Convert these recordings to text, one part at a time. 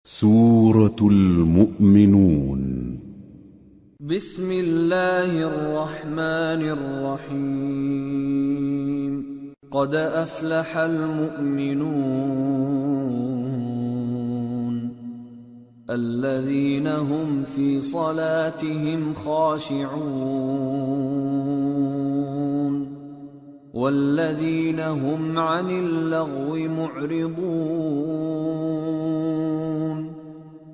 سورة المؤمنون. بسم الله الرحمن الرحيم. قد أفلح المؤمنون الذين هم في صلاتهم خاشعون والذين هم عن اللغو معرضون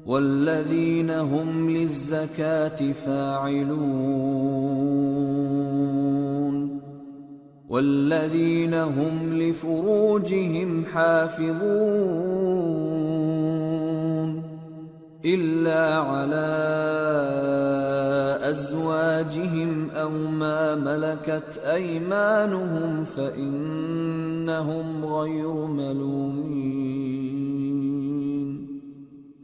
والذين هم للزكاة فاعلون والذين هم لفروجهم حافظون إلا على أزواجهم أو ما ملكت أيمانهم فإنهم غير ملومين.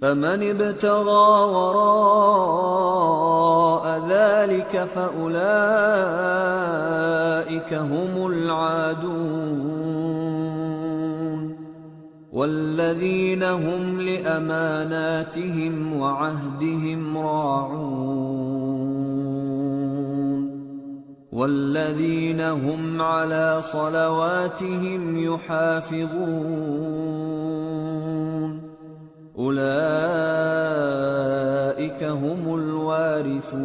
فمن ابتغى وراء ذلك فأولئك هم العادون والذين هم لأماناتهم وعهدهم راعون والذين هم على صلواتهم يحافظون أولئك هم الوارثون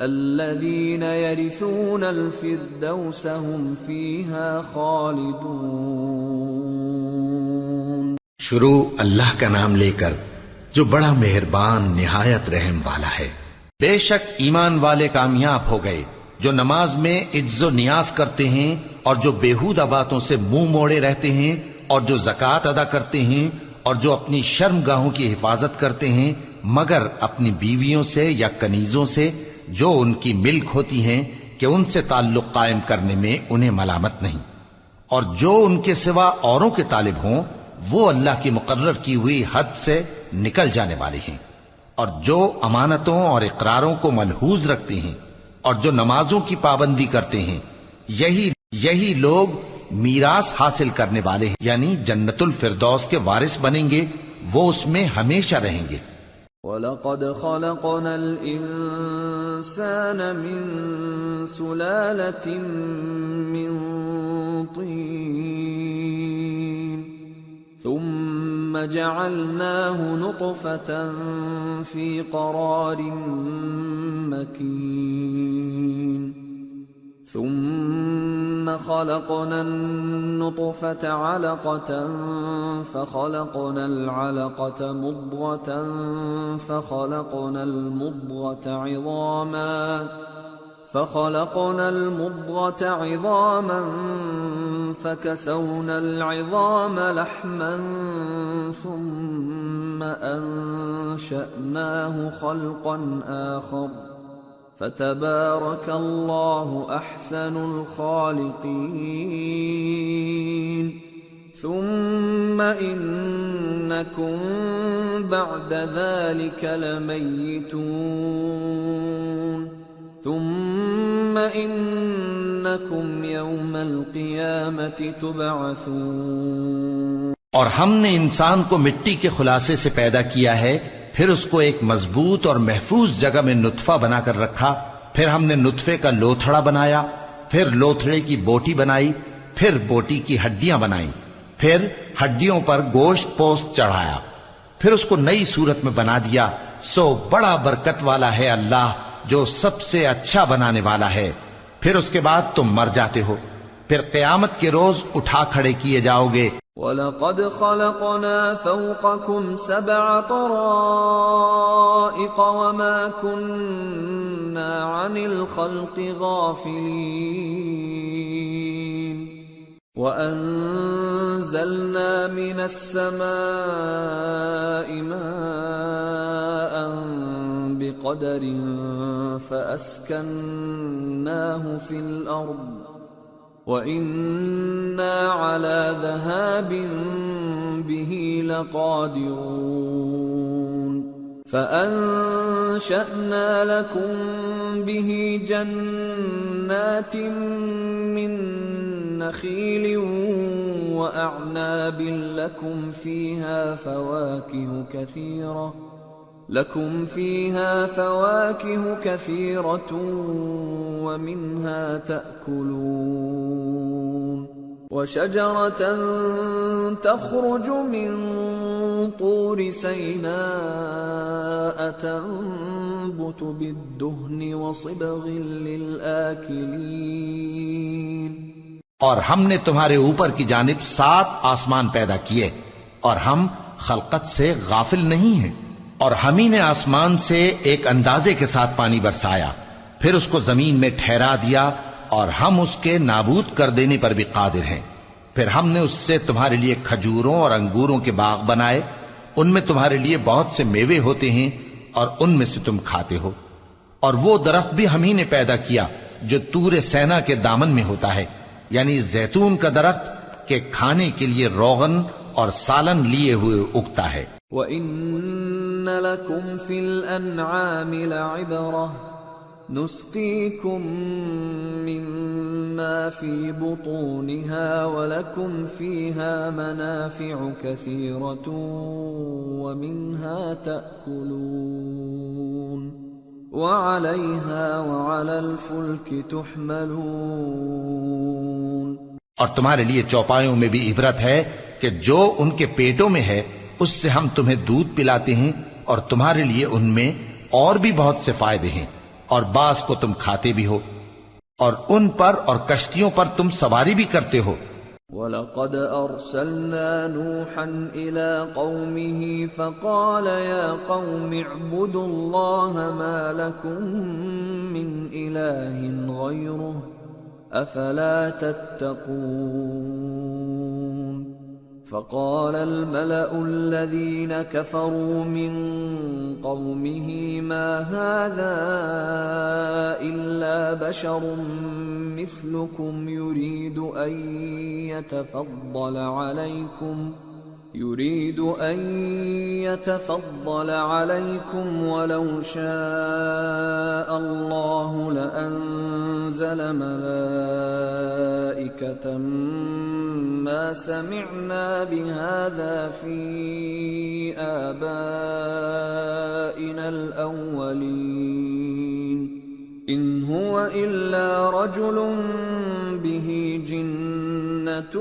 الذين يرثون الفردوس هم فيها خالدون. شروع اللہ کا نام لے کر جو بڑا مہربان نہایت رحم والا ہے۔ بے شک ایمان والے کامیاب ہو گئے جو نماز میں عجز و نیاز کرتے ہیں اور جو بیہودہ باتوں سے منہ موڑے رہتے ہیں اور جو زکوٰۃ ادا کرتے ہیں اور جو اپنی شرمگاہوں کی حفاظت کرتے ہیں مگر اپنی بیویوں سے یا کنیزوں سے جو ان کی ملک ہوتی ہیں کہ ان سے تعلق قائم کرنے میں انہیں ملامت نہیں، اور جو ان کے سوا اوروں کے طالب ہوں وہ اللہ کی مقرر کی ہوئی حد سے نکل جانے والے ہیں، اور جو امانتوں اور اقراروں کو ملحوظ رکھتے ہیں اور جو نمازوں کی پابندی کرتے ہیں یہی لوگ میراث حاصل کرنے والے ہیں، یعنی جنت الفردوس کے وارث بنیں گے، وہ اس میں ہمیشہ رہیں گے۔ وَلَقَدْ خَلَقْنَا الْإِنسَانَ مِنْ سُلَالَةٍ مِّنْ طِينٍ ثُمَّ جَعَلْنَاهُ نُطْفَةً فِي قَرَارٍ مَّكِينٍ ثم خلقنا النطفة علقة فخلقنا العلقة مضغة فخلقنا المضغة عظاما فكسونا العظام لحما ثم أنشأناه خلقا آخر فتبارك الله أحسن الخالقين. ثم إنكم بعد ذلك لميتون ثم إنكم يوم القيامة تبعثون. اور ہم نے انسان کو مٹی کے خلاصے سے پیدا کیا ہے، پھر اس کو ایک مضبوط اور محفوظ جگہ میں نطفہ بنا کر رکھا، پھر ہم نے نطفے کا لوتھڑا بنایا، پھر لوتھڑے کی بوٹی بنائی، پھر بوٹی کی ہڈیاں بنائیں، پھر ہڈیوں پر گوشت پوست چڑھایا، پھر اس کو نئی صورت میں بنا دیا۔ سو بڑا برکت والا ہے اللہ جو سب سے اچھا بنانے والا ہے۔ پھر اس کے بعد تم مر جاتے ہو، پھر قیامت کے روز اٹھا کھڑے کیے جاؤ گے۔ وَلَقَدْ خَلَقْنَا فَوْقَكُمْ سَبْعَ طَرَائِقَ وَمَا كُنَّا عَنِ الْخَلْقِ غَافِلِينَ وَأَنزَلْنَا مِنَ السَّمَاءِ مَاءً بِقَدَرٍ فَأَسْكَنَّاهُ فِي الْأَرْضِ وَإِنَّا عَلَى ذَهَابٍ بِهِ لَقَادِرُونَ فَأَنشَأْنَا لَكُم بِهِ جَنَّاتٍ مِّن نخيل وأعناب لكم فيها فواكه كثيرة ومنها تأكلون وشجرة تخرج من طور سيناء تنبت بالدهن وصبغ للآكلين اور ہم نے تمہارے اوپر کی جانب 7 آسمان پیدا کیے اور ہم خلقت سے غافل نہیں ہیں، اور ہم ہی نے آسمان سے ایک اندازے کے ساتھ پانی برسایا، پھر اس کو زمین میں ٹھہرا دیا، اور ہم اس کے نابود کر دینے پر بھی قادر ہیں۔ پھر ہم نے اس سے تمہارے لیے کھجوروں اور انگوروں کے باغ بنائے، ان میں تمہارے لیے بہت سے میوے ہوتے ہیں اور ان میں سے تم کھاتے ہو۔ اور وہ درخت بھی ہم ہی نے پیدا کیا جو طور سینا کے دامن میں ہوتا ہے، یعنی زیتون کا درخت کہ کھانے کے لیے روغن اور سالن لیے ہوئے اگتا ہے۔ وَإِنَّ لَكُمْ فِي الْأَنْعَامِ لَعِبْرَةً نُسْقِيكُم مِّمَّا فِي بُطُونِهَا وَلَكُمْ فِيهَا مَنَافِعُ كَثِيرَةٌ وَمِنْهَا تَأْكُلُونَ وَعَلَيْهَا وَعَلَى الْفُلْكِ تُحْمَلُونَ اور تمہارے لیے چوپایوں میں بھی عبرت ہے کہ جو ان کے پیٹوں میں ہے اس سے ہم تمہیں دودھ پلاتے ہیں، اور تمہارے لیے ان میں اور بھی بہت سے فائدے ہیں، اور بعض کو تم کھاتے بھی ہو، اور ان پر اور کشتیوں پر تم سواری بھی کرتے ہو۔ وَلَقَدْ أَرْسَلْنَا نُوحًا إِلَىٰ قَوْمِهِ فَقَالَ يَا قَوْمِ اعْبُدُوا اللَّهَ مَا لَكُم مِّنْ إِلَٰهٍ غَيْرُهُ أَفَلَا تَتَّقُونَ فَقَالَ الْمَلَأُ الَّذِينَ كَفَرُوا مِن قَوْمِهِ مَا هَٰذَا إِلَّا بَشَرٌ مِّثْلُكُمْ يُرِيدُ أَن يَتَفَضَّلَ عَلَيْكُمْ وَلَوْ شَاءَ اللَّهُ لَأَنزَلَ مَلَائِكَةً مَّا سَمِعْنَا بِهَٰذَا فِي آبَائِنَا الْأَوَّلِينَ إِنْ هُوَ إِلَّا رَجُلٌ بِهِ جِنَّةٌ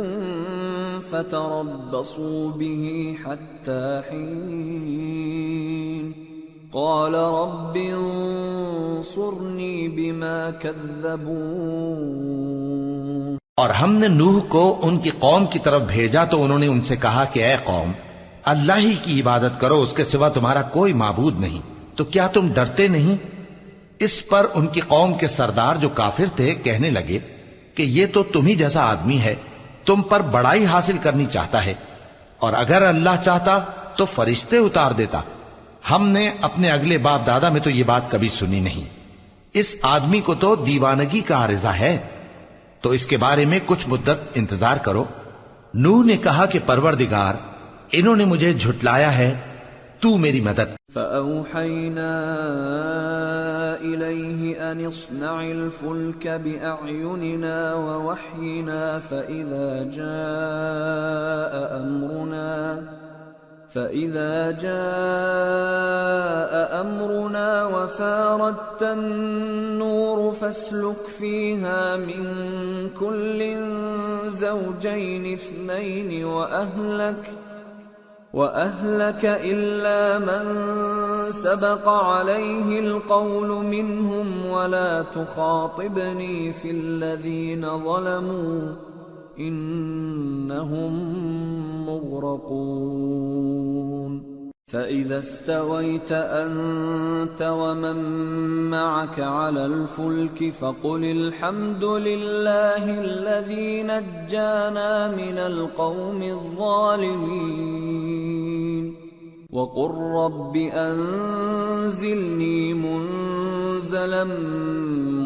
فَتَرَبَّصُوا بِهِ حَتَّىٰ حِينٍ قَالَ رَبِّ انصُرْنِي بِمَا كَذَّبُونِ اور ہم نے نوح کو ان کی قوم کی طرف بھیجا تو انہوں نے ان سے کہا کہ اے قوم، اللہ ہی کی عبادت کرو، اس کے سوا تمہارا کوئی معبود نہیں، تو کیا تم ڈرتے نہیں؟ اس پر ان کی قوم کے سردار جو کافر تھے کہنے لگے کہ یہ تو تم ہی جیسا آدمی ہے، تم پر بڑائی حاصل کرنی چاہتا ہے، اور اگر اللہ چاہتا تو فرشتے اتار دیتا۔ ہم نے اپنے اگلے باپ دادا میں تو یہ بات کبھی سنی نہیں، اس آدمی کو تو دیوانگی کا عارضہ ہے، تو اس کے بارے میں کچھ مدت انتظار کرو۔ نوح نے کہا کہ پروردگار، انہوں نے مجھے جھٹلایا ہے، تو میری مدد۔ فَأَوْحَيْنَا إِلَيْهِ أَنِ اصْنَعِ الْفُلْكَ بِأَعْيُنِنَا وَوَحْيِنَا فَإِذَا جَاءَ أَمْرُنَا وَفَارَتِ النُّورُ فَاسْلُكْ فِيهَا مِن كُلٍّ زَوْجَيْنِ اثْنَيْنِ وَأَهْلَكَ إِلَّا مَن سَبَقَ عَلَيْهِ الْقَوْلُ مِنْهُمْ وَلَا تُخَاطِبْنِي فِي الَّذِينَ ظَلَمُوا إِنَّهُمْ مُغْرَقُونَ فَإِذَا اسْتَوَيْتَ أَنْتَ وَمَن مَّعَكَ عَلَى الْفُلْكِ فَقُلِ الْحَمْدُ لِلَّهِ الَّذِي نَجَّانَا مِنَ الْقَوْمِ الظَّالِمِينَ وَقُل رَّبِّ أَنزِلْنِي مُنزَلًا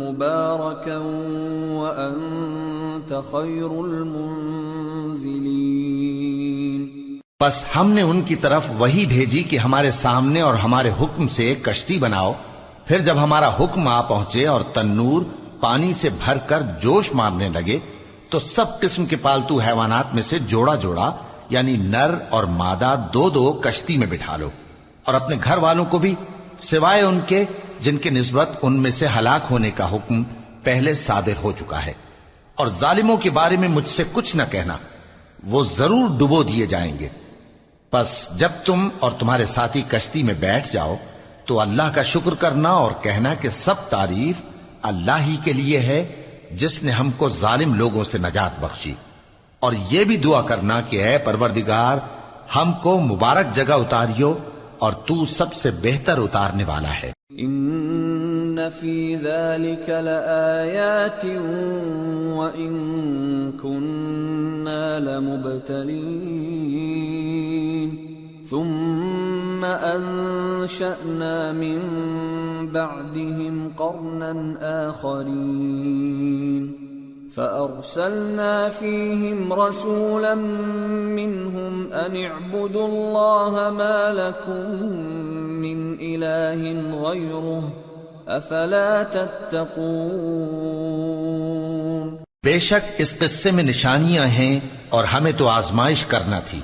مُبَارَكًا وَأَنتَ خَيْرُ الْمُنزِلِينَ بس ہم نے ان کی طرف وہی بھیجی کہ ہمارے سامنے اور ہمارے حکم سے ایک کشتی بناؤ، پھر جب ہمارا حکم آ پہنچے اور تنور پانی سے بھر کر جوش مارنے لگے تو سب قسم کے پالتو حیوانات میں سے جوڑا جوڑا یعنی نر اور مادہ دو دو کشتی میں بٹھا لو، اور اپنے گھر والوں کو بھی سوائے ان کے جن کی نسبت ان میں سے ہلاک ہونے کا حکم پہلے صادر ہو چکا ہے، اور ظالموں کے بارے میں مجھ سے کچھ نہ کہنا، وہ ضرور ڈبو دیے جائیں گے۔ پس جب تم اور تمہارے ساتھی کشتی میں بیٹھ جاؤ تو اللہ کا شکر کرنا اور کہنا کہ سب تعریف اللہ ہی کے لیے ہے جس نے ہم کو ظالم لوگوں سے نجات بخشی، اور یہ بھی دعا کرنا کہ اے پروردگار ہم کو مبارک جگہ اتاریو اور تو سب سے بہتر اتارنے والا ہے۔ ان فی ذلک لآیات وان کننا لمبتلین ثم انشأنا من بعدهم قرنا آخرین فأرسلنا فيهم رسولا منهم أن اعبدوا الله ما لكم من إله غيره أفلا تتقون۔ بے شک اس قصے میں نشانیاں ہیں اور ہمیں تو آزمائش کرنا تھی،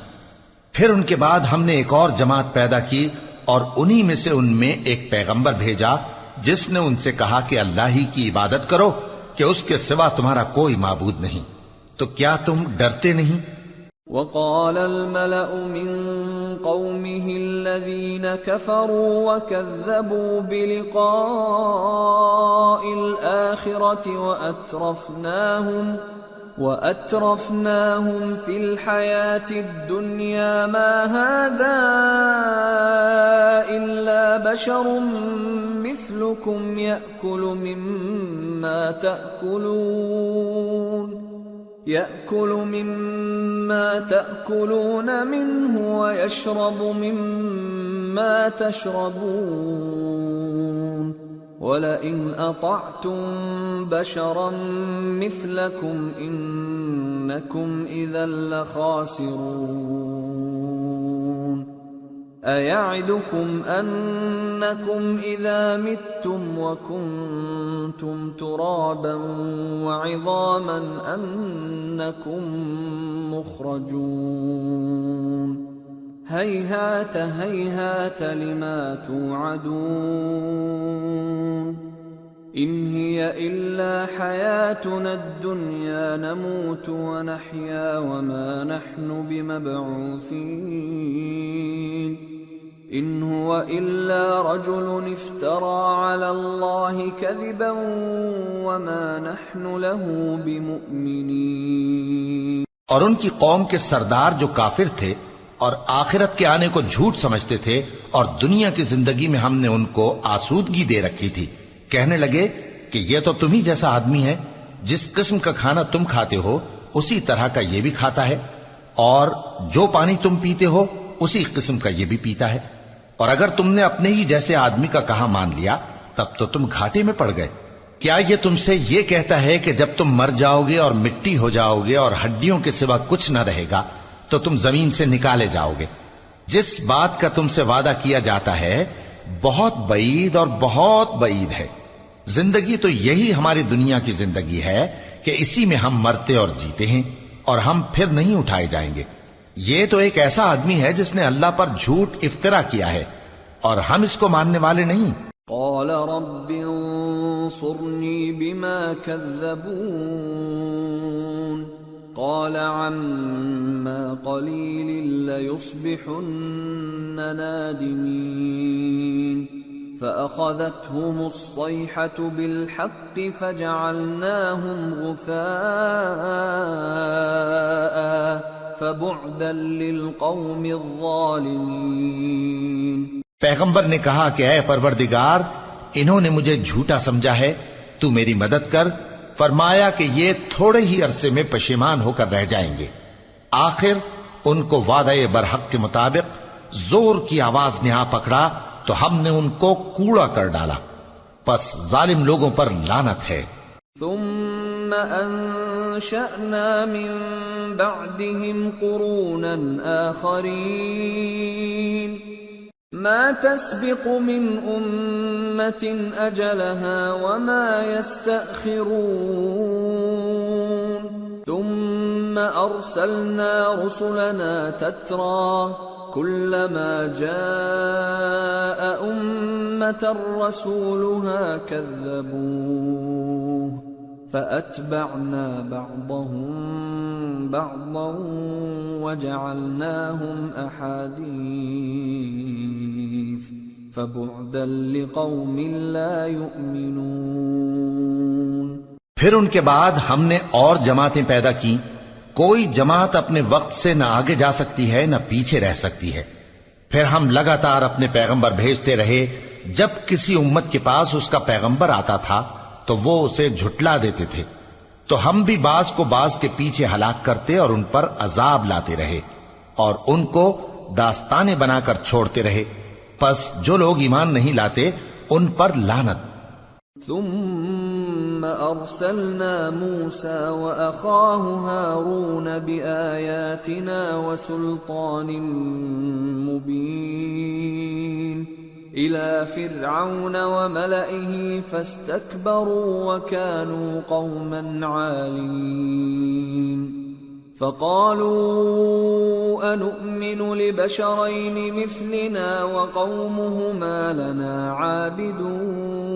پھر ان کے بعد ہم نے ایک اور جماعت پیدا کی اور انہی میں سے ان میں ایک پیغمبر بھیجا جس نے ان سے کہا کہ اللہ ہی کی عبادت کرو کہ اس کے سوا تمہارا کوئی معبود نہیں، تو کیا تم ڈرتے نہیں؟ وقال الملأ من قومه الذين كفروا وكذبوا بلقاء الآخرة وأترفناهم في الحياة الدنيا ما هذا إلا بشر مثلكم يأكل مما تأكلون منه ويشرب مما تشربون ولئن أطعتم بشرا مثلكم إنكم إذا لخاسرون أيعدكم أنكم إذا متم وكنتم ترابا وعظاما أنكم مخرجون هيهات هيهات لما توعدون إن هي إلا حياتنا الدنيا نموت ونحيا وما نحن بمبعوثين إن هو إلا رجل افترى على الله كذبا وما نحن له بمؤمنين۔ اور ان کی قوم کے سردار جو کافر تھے اور آخرت کے آنے کو جھوٹ سمجھتے تھے اور دنیا کی زندگی میں ہم نے ان کو آسودگی دے رکھی تھی، کہنے لگے کہ یہ تو تم ہی جیسا آدمی ہے، جس قسم کا کھانا تم کھاتے ہو اسی طرح کا یہ بھی کھاتا ہے، اور جو پانی تم پیتے ہو اسی قسم کا یہ بھی پیتا ہے، اور اگر تم نے اپنے ہی جیسے آدمی کا کہا مان لیا تب تو تم گھاٹے میں پڑ گئے۔ کیا یہ تم سے یہ کہتا ہے کہ جب تم مر جاؤ گے اور مٹی ہو جاؤ گے اور ہڈیوں کے سوا کچھ نہ رہے گا تو تم زمین سے نکالے جاؤ گے؟ جس بات کا تم سے وعدہ کیا جاتا ہے بہت بعید اور بہت بعید ہے۔ زندگی تو یہی ہماری دنیا کی زندگی ہے کہ اسی میں ہم مرتے اور جیتے ہیں، اور ہم پھر نہیں اٹھائے جائیں گے۔ یہ تو ایک ایسا آدمی ہے جس نے اللہ پر جھوٹ افطرا کیا ہے، اور ہم اس کو ماننے والے نہیں۔ قال رب انصرني بما كذبون قال عما قليل ليصبحن نادمين فأخذتهم الصيحة بالحق فجعلناهم غثاء فبعدا للقوم الظالمين۔ پیغمبر نے کہا کہ اے پروردگار انہوں نے مجھے جھوٹا سمجھا ہے، تو میری مدد کر۔ فرمایا کہ یہ تھوڑے ہی عرصے میں پشیمان ہو کر رہ جائیں گے۔ آخر ان کو وعدہ برحق کے مطابق زور کی آواز نے آ پکڑا تو ہم نے ان کو کوڑا کر ڈالا، پس ظالم لوگوں پر لعنت ہے۔ ثم انشأنا من بعدهم قرونا آخرين ما تسبق من أمة أجلها وما يستأخرون ثم أرسلنا رسلنا تترى كلما جاء أمة رسولها كذبوه فأتبعنا بعضهم بعضا وجعلناهم أحاديث فبعدا لقوم لا يؤمنون۔ پھر ان کے بعد ہم نے اور جماعتیں پیدا کی، کوئی جماعت اپنے وقت سے نہ آگے جا سکتی ہے نہ پیچھے رہ سکتی ہے۔ پھر ہم لگاتار اپنے پیغمبر بھیجتے رہے، جب کسی امت کے پاس اس کا پیغمبر آتا تھا تو وہ اسے جھٹلا دیتے تھے، تو ہم بھی بعض کو بعض کے پیچھے ہلاک کرتے اور ان پر عذاب لاتے رہے اور ان کو داستانیں بنا کر چھوڑتے رہے۔ پس جو لوگ ایمان نہیں لاتے ان پر لعنت۔ ثم أرسلنا موسى وأخاه هارون بآياتنا وسلطان مبين إلى فرعون وملئه فاستكبروا وكانوا قوما عالين فقالوا أنؤمن لبشرين مثلنا وقومهما لنا عابدون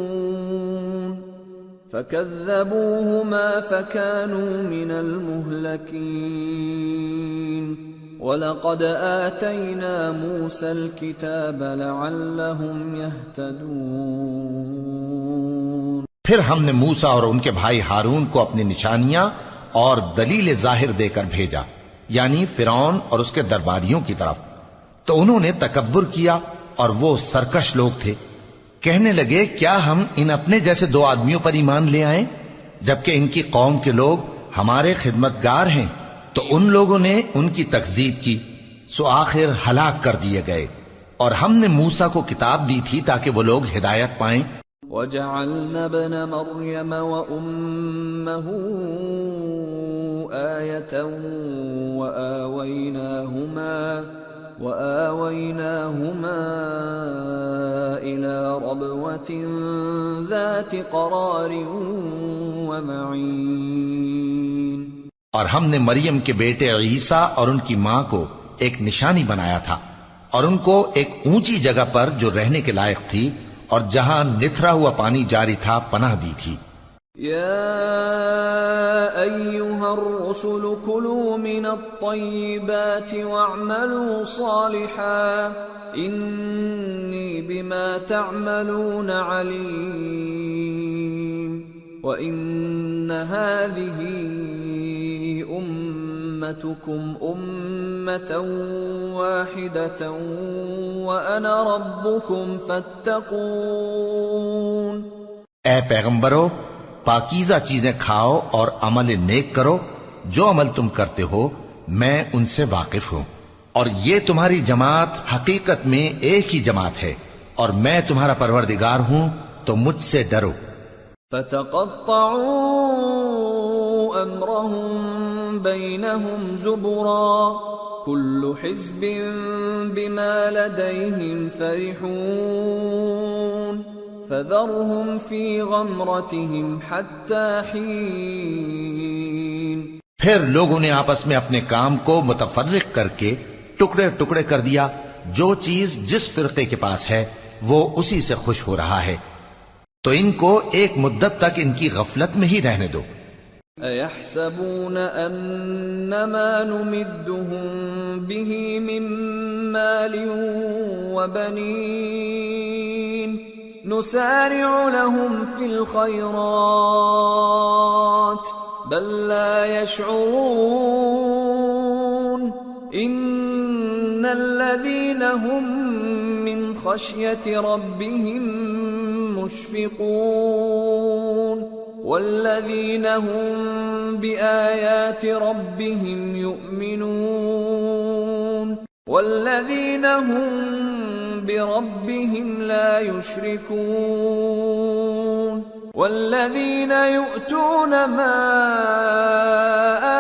فكذبوهما فكانوا من المهلكين وَلَقَدْ آتَيْنَا مُوسَى الْكِتَابَ لَعَلَّهُمْ يَهْتَدُونَ۔ پھر ہم نے موسیٰ اور ان کے بھائی ہارون کو اپنی نشانیاں اور دلیل ظاہر دے کر بھیجا، یعنی فرعون اور اس کے درباریوں کی طرف، تو انہوں نے تکبر کیا اور وہ سرکش لوگ تھے۔ کہنے لگے کیا ہم ان اپنے جیسے دو آدمیوں پر ایمان لے آئیں جبکہ ان کی قوم کے لوگ ہمارے خدمتگار ہیں؟ تو ان لوگوں نے ان کی تکذیب کی، سو آخر ہلاک کر دیے گئے۔ اور ہم نے موسیٰ کو کتاب دی تھی تاکہ وہ لوگ ہدایت پائیں۔ وَجَعَلْنَا ابْنَ مَرْيَمَ وَأُمَّهُ آيَةً وَآوَيْنَاهُمَا إِلَى رَبْوَةٍ ذَاتِ قَرَارٍ وَمَعِينٍ۔ اور ہم نے مریم کے بیٹے عیسیٰ اور ان کی ماں کو ایک نشانی بنایا تھا اور ان کو ایک اونچی جگہ پر جو رہنے کے لائق تھی اور جہاں نتھرا ہوا پانی جاری تھا پناہ دی تھی۔ یا ایھا الرسل کلوا من الطیبات واعملوا صالحا انی بما تعملون علیم وَإِنَّ هَذِهِ أُمَّتُكُمْ أُمَّةً وَاحِدَةً وَأَنَا رَبُّكُمْ فَاتَّقُونِ۔ اے پیغمبرو، پاکیزہ چیزیں کھاؤ اور عمل نیک کرو، جو عمل تم کرتے ہو میں ان سے واقف ہوں، اور یہ تمہاری جماعت حقیقت میں ایک ہی جماعت ہے اور میں تمہارا پروردگار ہوں، تو مجھ سے ڈرو۔ فَتَقَطَّعُوا أَمْرَهُمْ بَيْنَهُمْ زُبُرًا كُلُّ حِزْبٍ بِمَا لَدَيْهِمْ فَرِحُونَ فَذَرْهُمْ فِي غَمْرَتِهِمْ حَتَّى حِينٍ۔ پھر لوگوں نے آپس میں اپنے کام کو متفرق کر کے ٹکڑے ٹکڑے کر دیا، جو چیز جس فرقے کے پاس ہے وہ اسی سے خوش ہو رہا ہے، تو ان کو ایک مدت تک ان کی غفلت میں ہی رہنے دو۔ اَيَحْسَبُونَ أَنَّمَا نُمِدُّهُم بِهِ مِن مَّالٍ وَبَنِينَ نُسَارِعُ لَهُمْ فِي الْخَيْرَاتِ بَل لَّا يَشْعُرُونَ إِنَّ الَّذِينَ هُم مِّن خَشْيَةِ رَبِّهِم مشفقون والذین هم بآیات ربهم یؤمنون والذین هم بربهم لا یشرکون والذین یؤتون ما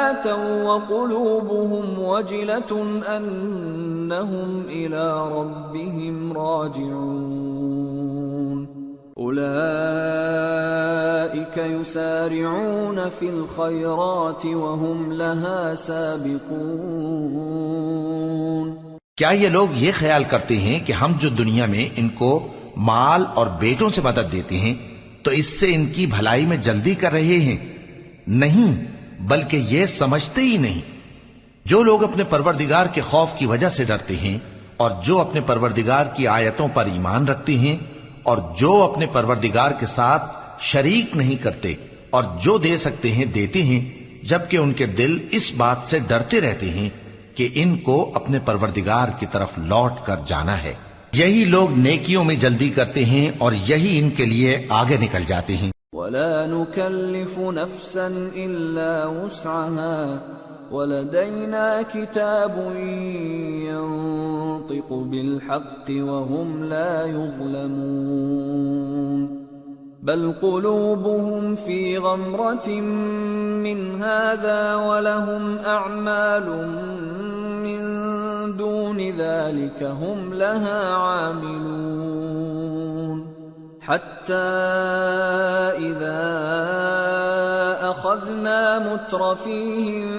آتوا وقلوبهم وجلة أنهم إلى ربهم راجعون۔ أولئك أولئك يسارعون في الخيرات وهم لها سابقون۔ کیا یہ لوگ یہ خیال کرتے ہیں کہ ہم جو دنیا میں ان کو مال اور بیٹوں سے مدد دیتے ہیں تو اس سے ان کی بھلائی میں جلدی کر رہے ہیں؟ نہیں، بلکہ یہ سمجھتے ہی نہیں۔ جو لوگ اپنے پروردگار کے خوف کی وجہ سے ڈرتے ہیں اور جو اپنے پروردگار کی آیتوں پر ایمان رکھتے ہیں اور جو اپنے پروردگار کے ساتھ شریک نہیں کرتے اور جو دے سکتے ہیں دیتے ہیں، جبکہ ان کے دل اس بات سے ڈرتے رہتے ہیں کہ ان کو اپنے پروردگار کی طرف لوٹ کر جانا ہے، یہی لوگ نیکیوں میں جلدی کرتے ہیں اور یہی ان کے لیے آگے نکل جاتے ہیں۔ ولا نكلف نفسا إلا وسعها ولدينا كتاب ينطق بالحق وهم لا يظلمون بل قلوبهم في غمرة من هذا ولهم أعمال من دون ذلك هم لها عاملون حتى إذا أخذنا مترفيهم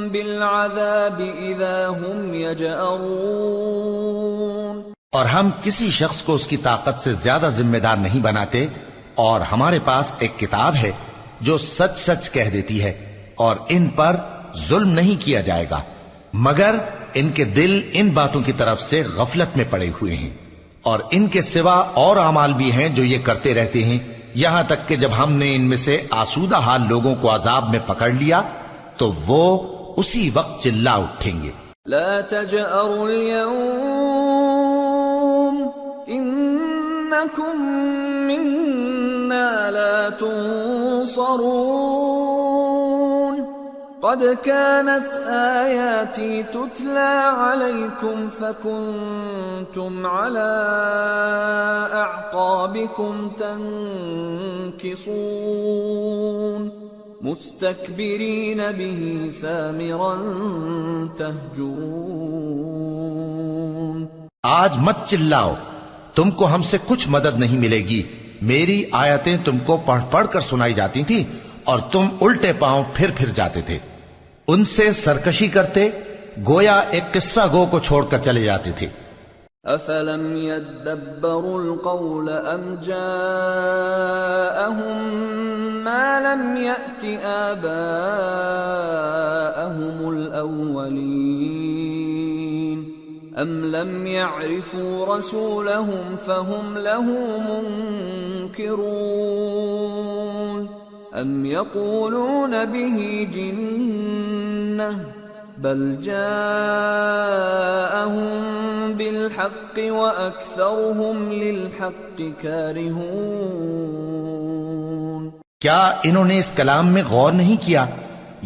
بالعذاب إذا هم يجأرون۔ اور ہم کسی شخص کو اس کی طاقت سے زیادہ ذمہ دار نہیں بناتے، اور ہمارے پاس ایک کتاب ہے جو سچ سچ کہہ دیتی ہے، اور ان پر ظلم نہیں کیا جائے گا، مگر ان کے دل ان باتوں کی طرف سے غفلت میں پڑے ہوئے ہیں، اور ان کے سوا اور اعمال بھی ہیں جو یہ کرتے رہتے ہیں، یہاں تک کہ جب ہم نے ان میں سے آسودہ حال لوگوں کو عذاب میں پکڑ لیا تو وہ اسی وقت چلا اٹھیں گے۔ لا تجأروا اليوم إنكم منا لا تنصرون قد كانت آياتي تتلى عليكم فكنتم على أعقابكم تنكصون مستكبرين به سامرا تهجرون۔ آج مت چلاؤ، تم کو ہم سے کچھ مدد نہیں ملے گی، میری آیتیں تم کو پڑھ پڑھ کر سنائی جاتی تھی اور تم الٹے پاؤں پھر پھر جاتے تھے، ان سے سرکشی کرتے، گویا ایک قصہ گو کو چھوڑ کر چلے جاتے تھے۔ أفلم يدبروا القول أم جاءهم ما لم يأت آباءهم الأولين أم لم يعرفوا رسولهم فهم له منكرون أم يقولون به جنة بل جاءهم بالحق وأكثرهم للحق كارهون۔ کیا انہوں نے اس کلام میں غور نہیں کیا،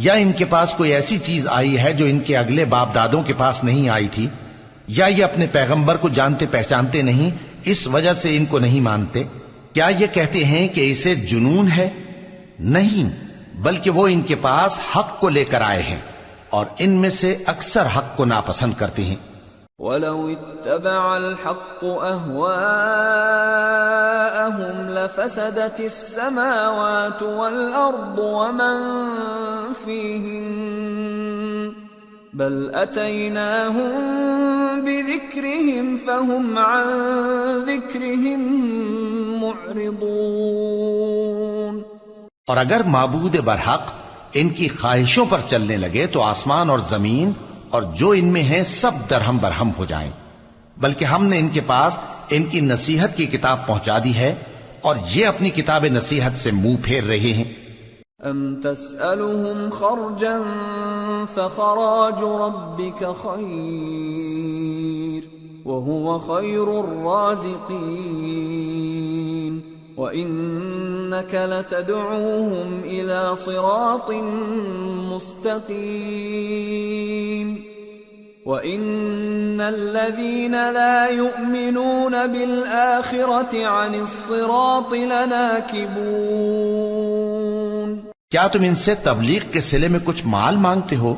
یا ان کے پاس کوئی ایسی چیز آئی ہے جو ان کے اگلے باپ دادوں کے پاس نہیں آئی تھی، یا یہ اپنے پیغمبر کو جانتے پہچانتے نہیں اس وجہ سے ان کو نہیں مانتے؟ کیا یہ کہتے ہیں کہ اسے جنون ہے؟ نہیں، بلکہ وہ ان کے پاس حق کو لے کر آئے ہیں اور ان میں سے اکثر حق کو ناپسند کرتے ہیں۔ وَلَوِ اتَّبَعَ الْحَقُّ أَهْوَاءَهُمْ لَفَسَدَتِ السَّمَاوَاتُ وَالْأَرْضُ وَمَنْ فِيهِنَّ بَلْ أَتَيْنَاهُمْ بِذِكْرِهِمْ فَهُمْ عَنْ ذِكْرِهِمْ مُعْرِضُونَ۔ اور اگر معبود برحق ان کی خواہشوں پر چلنے لگے تو آسمان اور زمین اور جو ان میں ہیں سب درہم برہم ہو جائیں، بلکہ ہم نے ان کے پاس ان کی نصیحت کی کتاب پہنچا دی ہے اور یہ اپنی کتاب نصیحت سے منہ پھیر رہے ہیں۔ ام تسألهم خرجا فخراج ربك خير وهو خير الرازقين وإنك لتدعوهم إلى صراط مستقيم وإن الذين لا يؤمنون بالآخرة عن الصراط لناكبون۔ کیا تم ان سے تبلیغ کے صلے میں کچھ مال مانگتے ہو؟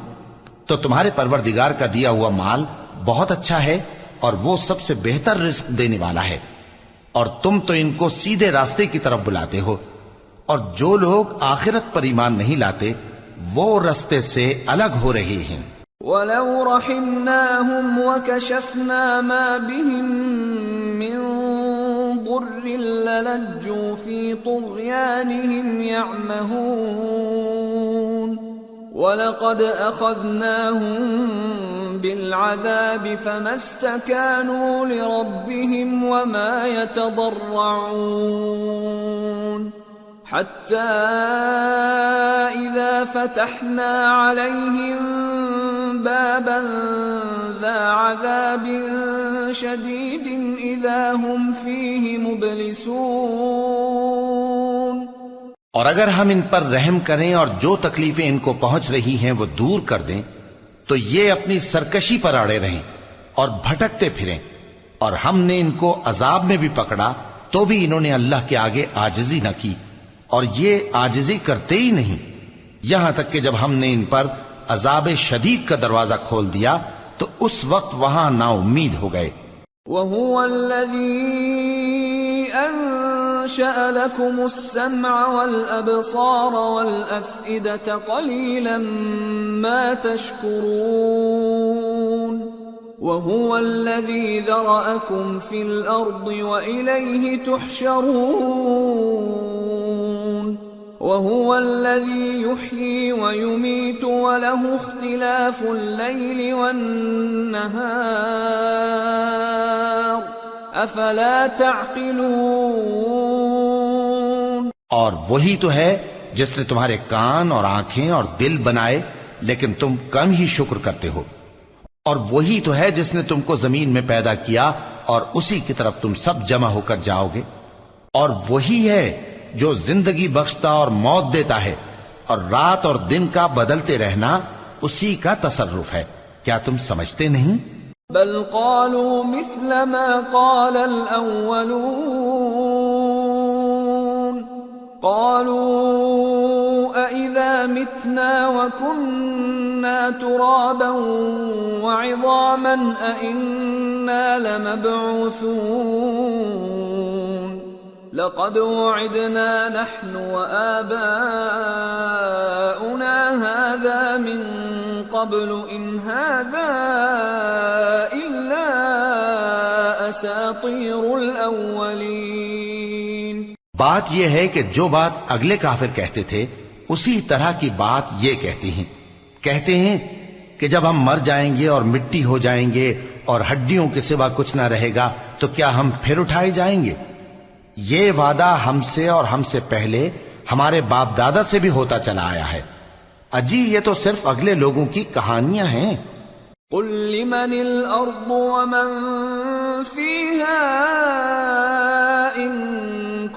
تو تمہارے پروردگار کا دیا ہوا مال بہت اچھا ہے اور وہ سب سے بہتر رزق دینے والا ہے، اور تم تو ان کو سیدھے راستے کی طرف بلاتے ہو، اور جو لوگ آخرت پر ایمان نہیں لاتے وہ رستے سے الگ ہو رہے ہیں۔ وَلَوْ رَحِمْنَاهُمْ وَكَشَفْنَا مَا بِهِمْ مِنْ ضُرٍّ لَلَجُّوا فِي طُغْيَانِهِمْ يَعْمَهُونَ وَلَقَدْ أَخَذْنَاهُمْ بِالْعَذَابِ فَمَا اسْتَكَانُوا لِرَبِّهِمْ وَمَا يَتَضَرَّعُونَ حتى إذا فتحنا عليهم بابا ذا عذاب شديد إذا هم فيه مبلسون۔ اور اگر ہم ان پر رحم کریں اور جو تکلیفیں ان کو پہنچ رہی ہیں وہ دور کر دیں تو یہ اپنی سرکشی پر اڑے رہیں اور بھٹکتے پھریں، اور ہم نے ان کو عذاب میں بھی پکڑا تو بھی انہوں نے اللہ کے آگے عاجزی نہ کی، اور یہ عاجزی کرتے ہی نہیں، یہاں تک کہ جب ہم نے ان پر عذاب شدید کا دروازہ کھول دیا تو اس وقت وہاں نا امید ہو گئے۔ وَهُوَ الَّذِي أَنشَأَ لَكُمُ السَّمْعَ وَالْأَبْصَارَ وَالْأَفْئِدَةَ قَلِيلًا مَا تَشْكُرُونَ وَهُوَ الَّذِي ذَرَأَكُمْ فِي الْأَرْضِ وَإِلَيْهِ تُحْشَرُونَ وَهُوَ الَّذِي يُحْيِي وَيُمِيتُ وَلَهُ اخْتِلَافُ اللَّيْلِ وَالنَّهَارِ أَفَلَا تَعْقِلُونَ۔ اور وہی تو ہے جس نے تمہارے کان اور آنکھیں اور دل بنائے لیکن تم کم ہی شکر کرتے ہو، اور وہی تو ہے جس نے تم کو زمین میں پیدا کیا اور اسی کی طرف تم سب جمع ہو کر جاؤ گے، اور وہی ہے جو زندگی بخشتا اور موت دیتا ہے، اور رات اور دن کا بدلتے رہنا اسی کا تصرف ہے، کیا تم سمجھتے نہیں؟ بل قالوا مثل ما قال الأولون قالوا أإذا متنا وكنا ترابا وعظاما أإنا لمبعوثون لقد وعدنا نحن وآباؤنا هذا من قبل إن هذا إلا أساطير الأولين۔ بات یہ ہے کہ جو بات اگلے کافر کہتے تھے اسی طرح کی بات یہ کہتے ہیں کہ جب ہم مر جائیں گے اور مٹی ہو جائیں گے اور ہڈیوں کے سوا کچھ نہ رہے گا تو کیا ہم پھر اٹھائے جائیں گے؟ یہ وعدہ ہم سے اور ہم سے پہلے ہمارے باپ دادا سے بھی ہوتا چلا آیا ہے، اجی یہ تو صرف اگلے لوگوں کی کہانیاں ہیں۔ قل لمن الأرض ومن فيها إن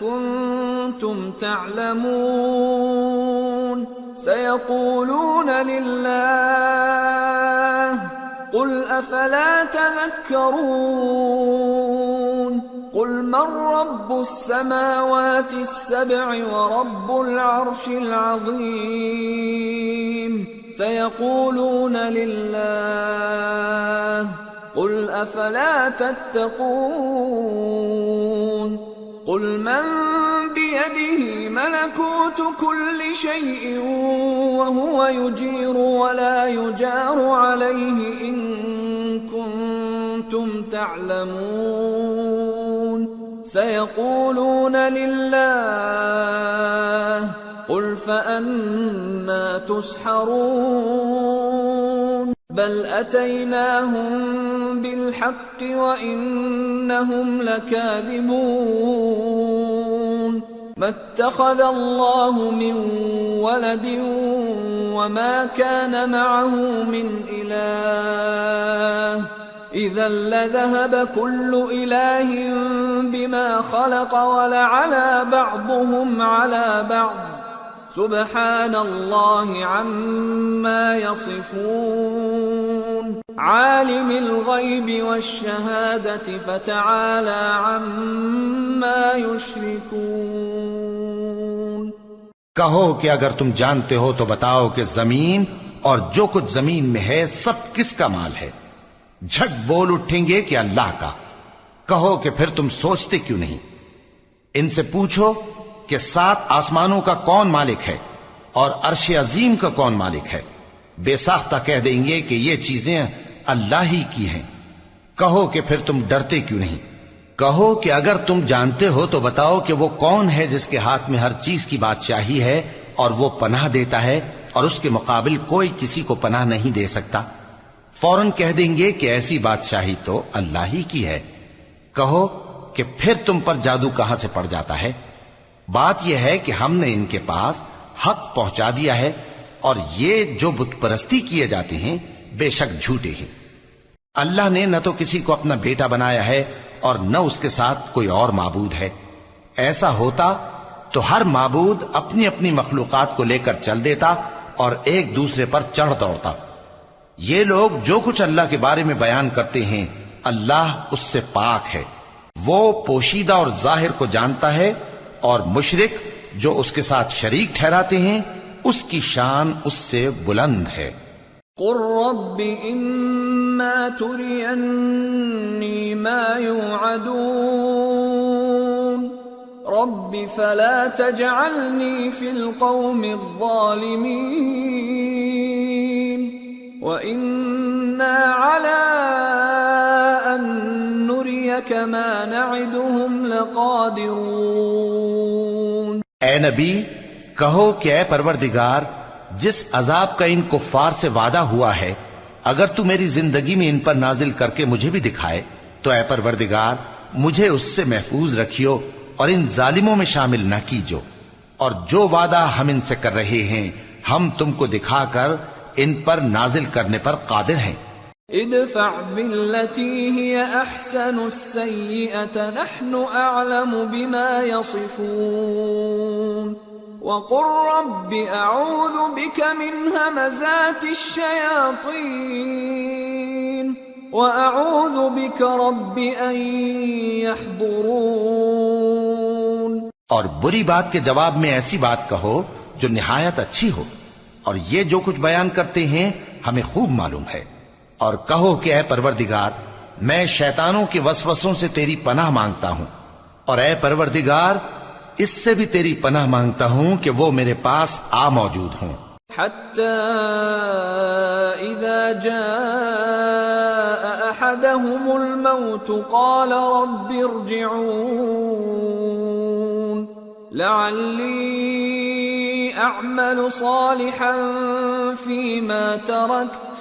كنتم تعلمون سيقولون لله قل أفلا تذكرون قل من رب السماوات السبع ورب العرش العظيم سيقولون لله قل أفلا تتقون قل من بيده ملكوت كل شيء وهو يجير ولا يجار عليه إن كنتم تعلمون سيقولون لله قل فأنا تسحرون بل أتيناهم بالحق وإنهم لكاذبون ما اتخذ الله من ولد وما كان معه من إله إذا لذهب كل إله بما خلق ولعلى بعضهم على بعض سبحان الله عما يصفون عالم الغيب والشهادة فتعالى عما يشركون۔ کہو کہ اگر تم جانتے ہو تو بتاؤ کہ زمین اور جو کچھ زمین میں ہے سب کس کا مال ہے؟ جھٹ بول اٹھیں گے کہ اللہ کا۔ کہو کہ پھر تم سوچتے کیوں نہیں؟ ان سے پوچھو کہ 7 آسمانوں کا کون مالک ہے اور عرش عظیم کا کون مالک ہے؟ بے ساختہ کہہ دیں گے کہ یہ چیزیں اللہ ہی کی ہیں۔ کہو کہ پھر تم ڈرتے کیوں نہیں؟ کہو کہ اگر تم جانتے ہو تو بتاؤ کہ وہ کون ہے جس کے ہاتھ میں ہر چیز کی بادشاہی ہے اور وہ پناہ دیتا ہے اور اس کے مقابل کوئی کسی کو پناہ نہیں دے سکتا۔ فوراً کہہ دیں گے کہ ایسی بادشاہی تو اللہ ہی کی ہے۔ کہو کہ پھر تم پر جادو کہاں سے پڑ جاتا ہے؟ بات یہ ہے کہ ہم نے ان کے پاس حق پہنچا دیا ہے، اور یہ جو بت پرستی کیے جاتے ہیں بے شک جھوٹے ہیں۔ اللہ نے نہ تو کسی کو اپنا بیٹا بنایا ہے اور نہ اس کے ساتھ کوئی اور معبود ہے۔ ایسا ہوتا تو ہر معبود اپنی اپنی مخلوقات کو لے کر چل دیتا اور ایک دوسرے پر چڑھ دوڑتا۔ یہ لوگ جو کچھ اللہ کے بارے میں بیان کرتے ہیں اللہ اس سے پاک ہے، وہ پوشیدہ اور ظاہر کو جانتا ہے، اور مشرک جو اس کے ساتھ شریک ٹھہراتے ہیں اس کی شان اس سے بلند ہے۔ قل رب اما ترینی ما یوعدون رب فلا تجعلنی فی القوم الظالمین وإنا على أن نريك ما نعدهم لقادرون۔ اے نبی کہو کہ اے پروردگار، جس عذاب کا ان کفار سے وعدہ ہوا ہے اگر تو میری زندگی میں ان پر نازل کر کے مجھے بھی دکھائے تو اے پروردگار مجھے اس سے محفوظ رکھیو اور ان ظالموں میں شامل نہ کیجو، اور جو وعدہ ہم ان سے کر رہے ہیں ہم تم کو دکھا کر ان پر نازل کرنے پر قادر ہیں۔ ادفع بالتي هي احسن السيئة نحن اعلم بما يصفون وقل رب اعوذ بك من همزات الشياطين واعوذ بك رب ان يحضرون۔ اور بری بات کے جواب میں ایسی بات کہو جو نہایت اچھی ہو، اور یہ جو کچھ بیان کرتے ہیں ہمیں خوب معلوم ہے۔ اور کہو کہ اے پروردگار میں شیطانوں کے وسوسوں سے تیری پناہ مانگتا ہوں، اور اے پروردگار اس سے بھی تیری پناہ مانگتا ہوں کہ وہ میرے پاس آ موجود ہوں۔ حتى اذا جاء احدهم الموت قال رب ارجعون لعلی اعمل صالحا فيما تركت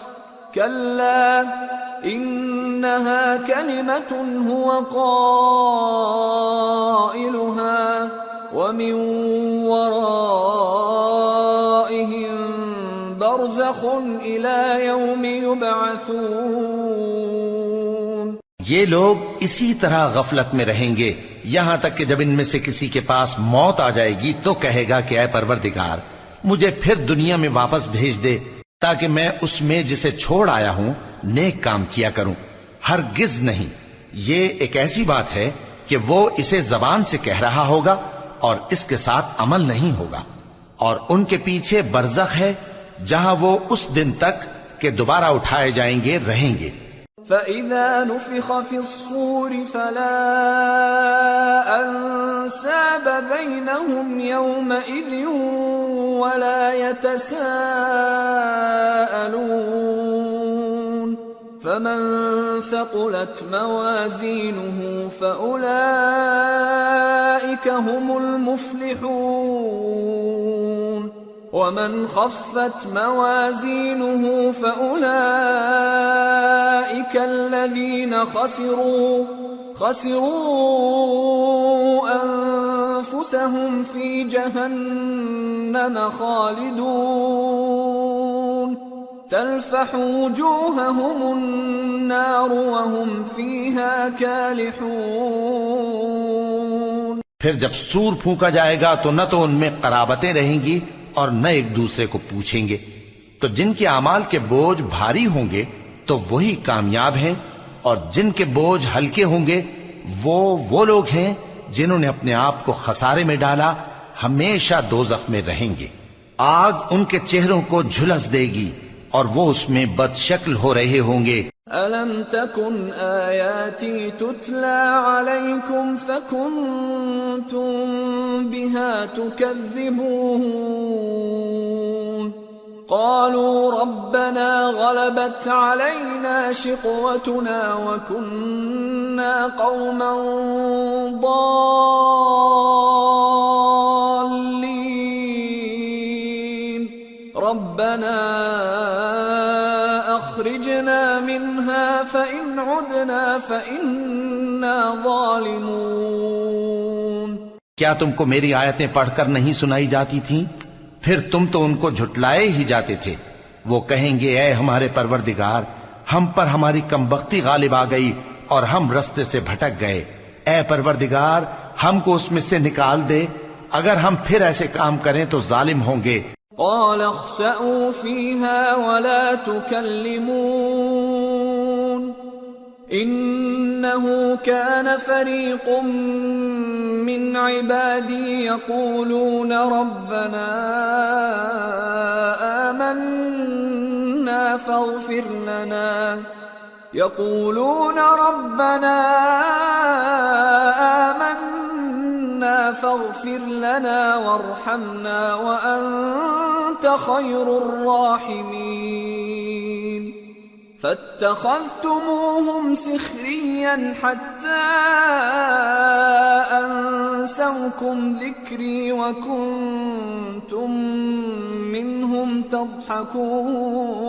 كلا انها كلمة هو قائلها ومن ورائهم برزخ الى يوم يبعثون۔ یہ لوگ اسی طرح غفلت میں رہیں گے یہاں تک کہ جب ان میں سے کسی کے پاس موت آ جائے گی تو کہے گا کہ اے پروردگار مجھے پھر دنیا میں واپس بھیج دے تاکہ میں اس میں جسے چھوڑ آیا ہوں نیک کام کیا کروں۔ ہرگز نہیں، یہ ایک ایسی بات ہے کہ وہ اسے زبان سے کہہ رہا ہوگا اور اس کے ساتھ عمل نہیں ہوگا، اور ان کے پیچھے برزخ ہے جہاں وہ اس دن تک کہ دوبارہ اٹھائے جائیں گے رہیں گے۔ فَإِذَا نُفِخَ فِي الصُّورِ فَلَا أَنْسَابَ بَيْنَهُمْ يَوْمَئِذٍ وَلَا يَتَسَاءَلُونَ فَمَنْ ثَقُلَتْ مَوَازِينُهُ فَأُولَئِكَ هُمُ الْمُفْلِحُونَ وَمَنْ خَفَّتْ مَوَازِينُهُ فَأُولَئِكَ الَّذِينَ خَسِرُوا أَنفُسَهُمْ فِي جَهَنَّمَ خَالِدُونَ تَلْفَحُ وُجُوهَهُمُ النَّارُ وَهُمْ فِيهَا كَالِحُونَ۔ پھر جب سور پھونکا جائے گا تو نہ تو ان میں قرابتیں رہیں گی اور نہ ایک دوسرے کو پوچھیں گے، تو جن کے اعمال کے بوجھ بھاری ہوں گے تو وہی کامیاب ہیں، اور جن کے بوجھ ہلکے ہوں گے وہ لوگ ہیں جنہوں نے اپنے آپ کو خسارے میں ڈالا، ہمیشہ دوزخ میں رہیں گے۔ آگ ان کے چہروں کو جھلس دے گی اور وہ اس میں بد شکل ہو رہے ہوں گے۔ ألم تكن آياتي تتلى عليكم فكنتم بها تكذبون قالوا ربنا غلبت علينا شقوتنا وكنا قوما ضالين ربنا أخرجنا منها فإن عدنا فإنا ظالمون کیا تم کو میری آیتیں پڑھ کر نہیں سنائی جاتی تھیں؟ پھر تم تو ان کو جھٹلائے ہی جاتے تھے۔ وہ کہیں گے اے ہمارے پروردگار، ہم پر ہماری کمبختی غالب آ گئی اور ہم رستے سے بھٹک گئے۔ اے پروردگار، ہم کو اس میں سے نکال دے، اگر ہم پھر ایسے کام کریں تو ظالم ہوں گے۔ قال اخسئوا فيها ولا تكلمون إنه كان فريق من عبادي يقولون ربنا آمنا فاغفر لنا وارحمنا وأنت خير الراحمين فاتخذتموهم سخريا حتى أنسوكم ذكري وكنتم منهم تضحكون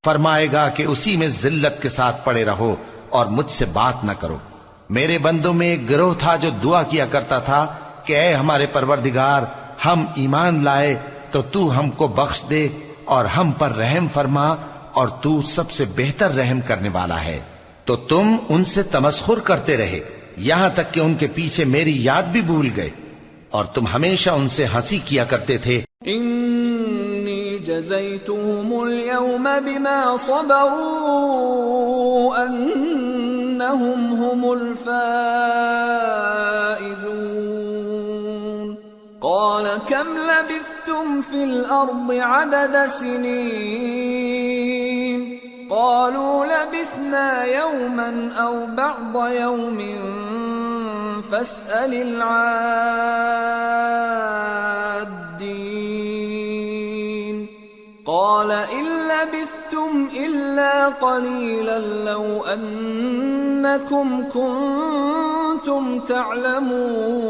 فرمائے گا کہ اسی میں ذلت کے ساتھ پڑے رہو اور مجھ سے بات نہ کرو۔ میرے بندوں میں ایک گروہ تھا جو دعا کیا کرتا تھا کہ اے ہمارے پروردگار، ہم ایمان لائے تو تو ہم کو بخش دے اور ہم پر رحم فرما، اور تو سب سے بہتر رحم کرنے والا ہے۔ تو تم ان سے تمسخر کرتے رہے یہاں تک کہ ان کے پیچھے میری یاد بھی بھول گئے، اور تم ہمیشہ ان سے ہنسی کیا کرتے تھے۔ انی جزیتهم اليوم بما صبروا انہم هم الفائزون قال كم لبثتم في الأرض عدد سنين قالوا لبثنا يوما أو بعض يوم فاسأل العادين قال إن لبثتم إلا قليلا لو أنكم كنتم تعلمون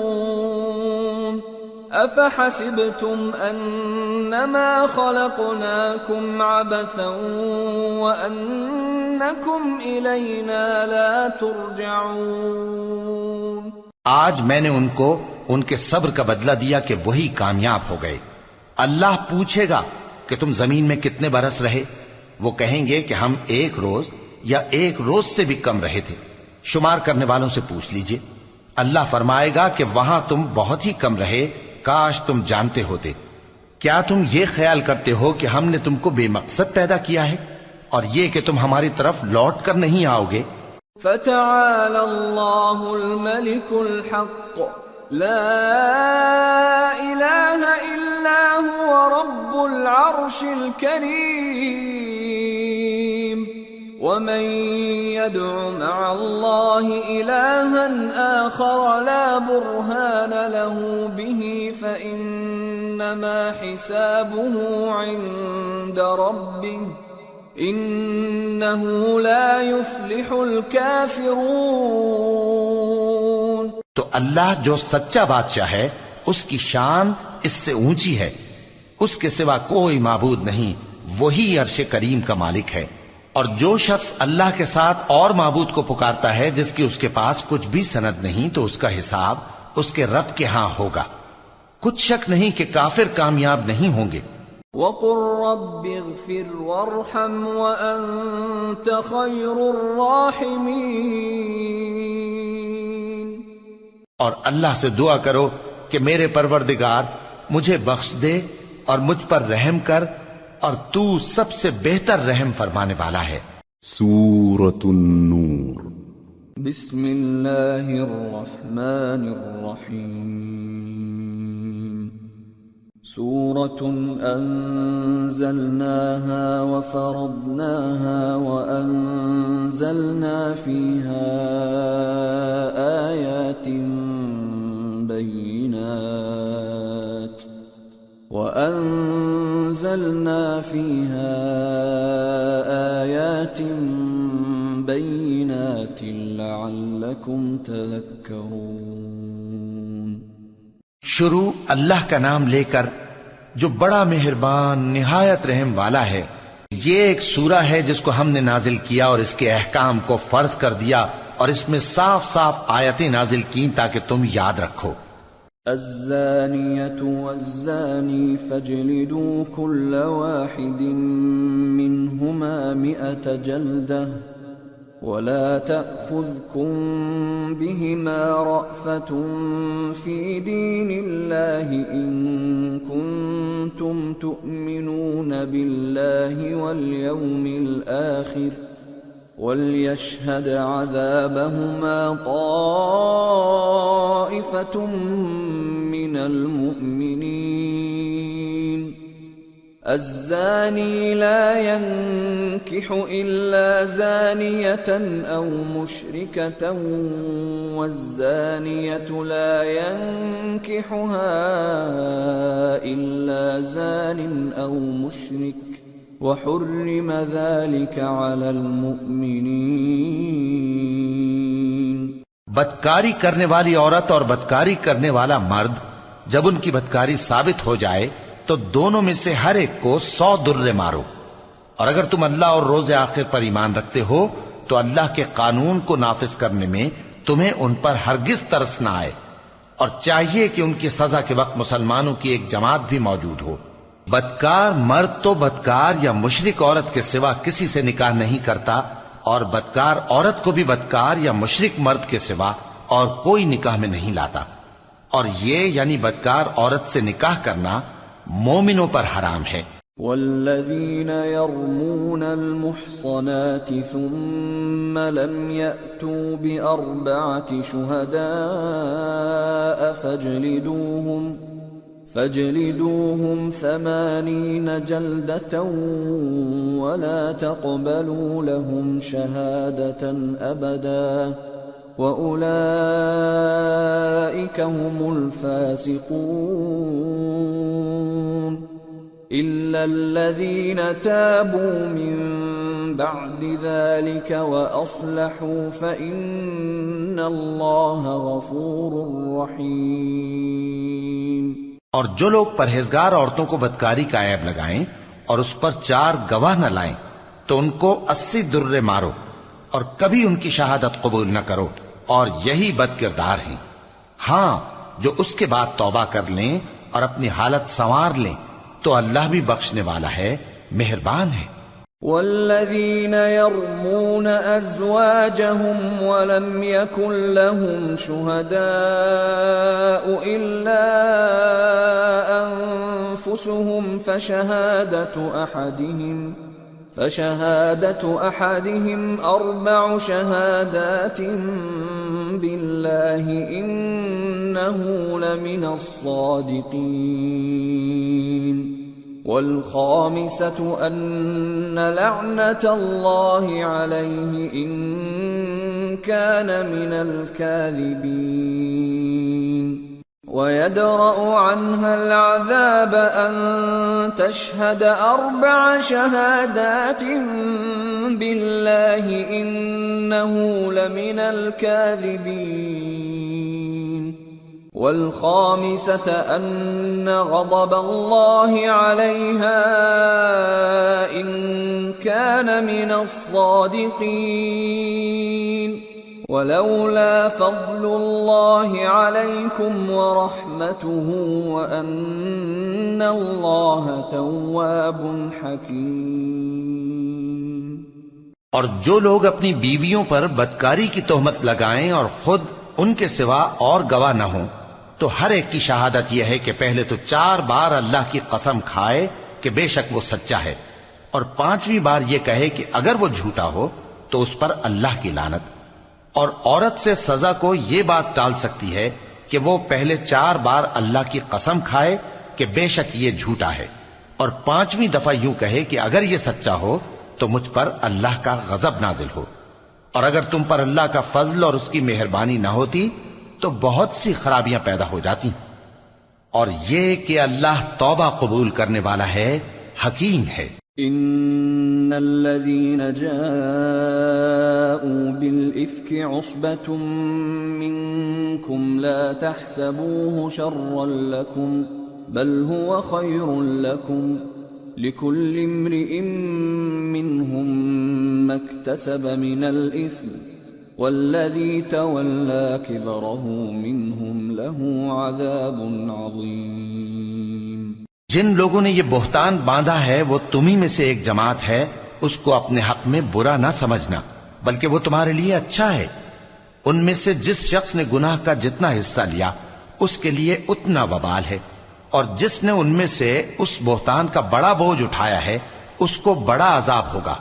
أفحسبتم أنما خلقناكم عبثا وأنكم إلينا لا ترجعون آج میں نے ان کو ان کے صبر کا بدلہ دیا کہ وہی کامیاب ہو گئے۔ اللہ پوچھے گا کہ تم زمین میں کتنے برس رہے؟ وہ کہیں گے کہ ہم ایک روز یا ایک روز سے بھی کم رہے تھے۔ شمار کرنے والوں سے پوچھ لیجئے۔ اللہ فرمائے گا کہ وہاں تم بہت ہی کم رہے، کاش تم جانتے ہوتے۔ کیا تم یہ خیال کرتے ہو کہ ہم نے تم کو بے مقصد پیدا کیا ہے اور یہ کہ تم ہماری طرف لوٹ کر نہیں آؤ گے؟ فتعالى الله الملك الحق لا إله إلا هو رب العرش الكريم ومن يدع مع الله إلها آخر لا برهان له به فإنما حسابه عند ربه إنه لا يفلح الكافرون تو اللہ جو سچا بادشاہ ہے اس کی شان اس سے اونچی ہے، اس کے سوا کوئی معبود نہیں، وہی عرش کریم کا مالک ہے۔ اور جو شخص اللہ کے ساتھ اور معبود کو پکارتا ہے جس کی اس کے پاس کچھ بھی سند نہیں، تو اس کا حساب اس کے رب کے ہاں ہوگا۔ کچھ شک نہیں کہ کافر کامیاب نہیں ہوں گے۔ وَقُلْ رَبِّ اغْفِرْ وَارْحَمْ وَأَنْتَ خَيْرُ الرَّاحِمِينَ اور اللہ سے دعا کرو کہ میرے پروردگار مجھے بخش دے اور مجھ پر رحم کر، اور تو سب سے بہتر رحم فرمانے والا ہے۔ سورة النور۔ بسم اللہ الرحمن الرحیم سورة أنزلناها وفرضناها وأنزلنا فيها آيات بينات لعلكم تذكرون. شروع اللہ کا نام لے کر جو بڑا مہربان نہایت رحم والا ہے. یہ ایک سورہ ہے جس کو ہم نے نازل کیا اور اس کے احکام کو فرض کر دیا اور اس میں صاف صاف آیتیں نازل کی تاکہ تم یاد رکھو. الزانية والزاني فاجلدوا كل واحد منهما 100 جلدة ولا تأخذكم بهما رأفة في دين الله إن كنتم تؤمنون بالله واليوم الآخر وليشهد عذابهما طائفة من المؤمنين. الزاني لا ينكح إلا زانية أو مشركة والزانية لا ينكحها إلا زان أو مشرك وحرم ذلك على المؤمنين. بدکاری کرنے والی عورت اور بدکاری کرنے والا مرد جب ان کی بدکاری ثابت ہو جائے تو دونوں میں سے ہر ایک کو 100 درے مارو. اور اگر تم اللہ اور روز آخر پر ایمان رکھتے ہو تو اللہ کے قانون کو نافذ کرنے میں تمہیں ان پر ہرگز ترس نہ آئے، اور چاہیے کہ ان کی سزا کے وقت مسلمانوں کی ایک جماعت بھی موجود ہو. بدکار مرد تو بدکار یا مشرک عورت کے سوا کسی سے نکاح نہیں کرتا، اور بدکار عورت کو بھی بدکار یا مشرک مرد کے سوا اور کوئی نکاح میں نہیں لاتا. اور یہ یعنی بدکار عورت سے نکاح کرنا مومنوں پر حرام ہے. والذین یرمون المحصنات ثم لم یأتوا بأربعة شہداء فاجلدوهم 80 جلدة ولا تقبلوا لهم شهادة أبدا وأولئك هم الفاسقون. إلا الذين تابوا من بعد ذلك وأصلحوا فإن الله غفور رحيم. اور جو لوگ پرہیزگار عورتوں کو بدکاری کا عیب لگائیں اور اس پر 4 گواہ نہ لائیں تو ان کو 80 درے مارو اور کبھی ان کی شہادت قبول نہ کرو، اور یہی بد کردار ہیں. ہاں جو اس کے بعد توبہ کر لیں اور اپنی حالت سنوار لیں تو اللہ بھی بخشنے والا ہے، مہربان ہے. والذین یرمون ازواجهم ولم يكن لهم شهداء الا انفسهم فشهادة احدهم 4 شهادات بالله انه لمن الصادقين. والخامسة أن لعنة الله عليه إن كان من الكاذبين. ويدرأ عنها العذاب أن تشهد 4 شهادات بالله إنه لمن الكاذبين. والخامسة أن غضب الله عليها إن كان من الصادقين. ولولا فضل الله عليكم ورحمته وأن الله تواب حكيم. اور جو لوگ اپنی بیویوں پر بدکاری کی تہمت لگائیں اور خود ان کے سوا اور گواہ نہ ہوں تو ہر ایک کی شہادت یہ ہے کہ پہلے تو 4 بار اللہ کی قسم کھائے کہ بے شک وہ سچا ہے، اور 5ویں بار یہ کہے کہ اگر وہ جھوٹا ہو تو اس پر اللہ کی لعنت. اور عورت سے سزا کو یہ بات ٹال سکتی ہے کہ وہ پہلے 4 بار اللہ کی قسم کھائے کہ بے شک یہ جھوٹا ہے، اور 5ویں دفعہ یوں کہے کہ اگر یہ سچا ہو تو مجھ پر اللہ کا غضب نازل ہو، اور اگر تم پر اللہ کا فضل اور اس کی مہربانی نہ ہوتی تو بہت سی خرابیاں پیدا ہو جاتی۔ اور یہ کہ اللہ توبہ قبول کرنے والا ہے، حکیم ہے۔ ان الذين جاءوا بالافك عصبة منكم لا تحسبوه شرا لكم بل هو خير لكم لكل امرئ منهم ما اكتسب من الاثم والذي تولى كبره منهم له عذاب عظيم۔ جن لوگوں نے یہ بہتان باندھا ہے وہ تمہیں میں سے ایک جماعت ہے، اس کو اپنے حق میں برا نہ سمجھنا، بلکہ وہ تمہارے لیے اچھا ہے۔ ان میں سے جس شخص نے گناہ کا جتنا حصہ لیا اس کے لیے اتنا وبال ہے، اور جس نے ان میں سے اس بہتان کا بڑا بوجھ اٹھایا ہے اس کو بڑا عذاب ہوگا۔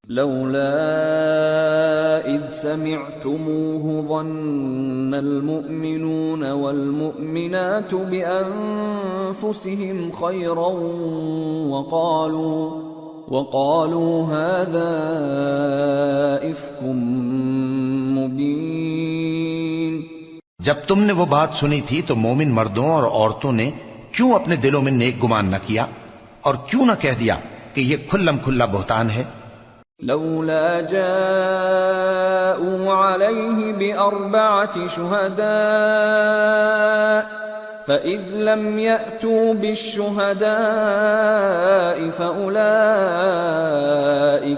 لولا اذ سمعتموه ظن المؤمنون والمؤمنات بانفسهم خيرا وقالوا هذا افك مبين۔ جب تم نے وہ بات سنی تھی تو مومن مردوں اور عورتوں نے کیوں اپنے دلوں میں نیک گمان نہ کیا، اور کیوں نہ کہہ دیا کہ یہ کھلم کھلا بہتان ہے؟ لولا جاءوا عليه بأربعة شهداء فإذ لم يأتوا بالشهداء فأولئك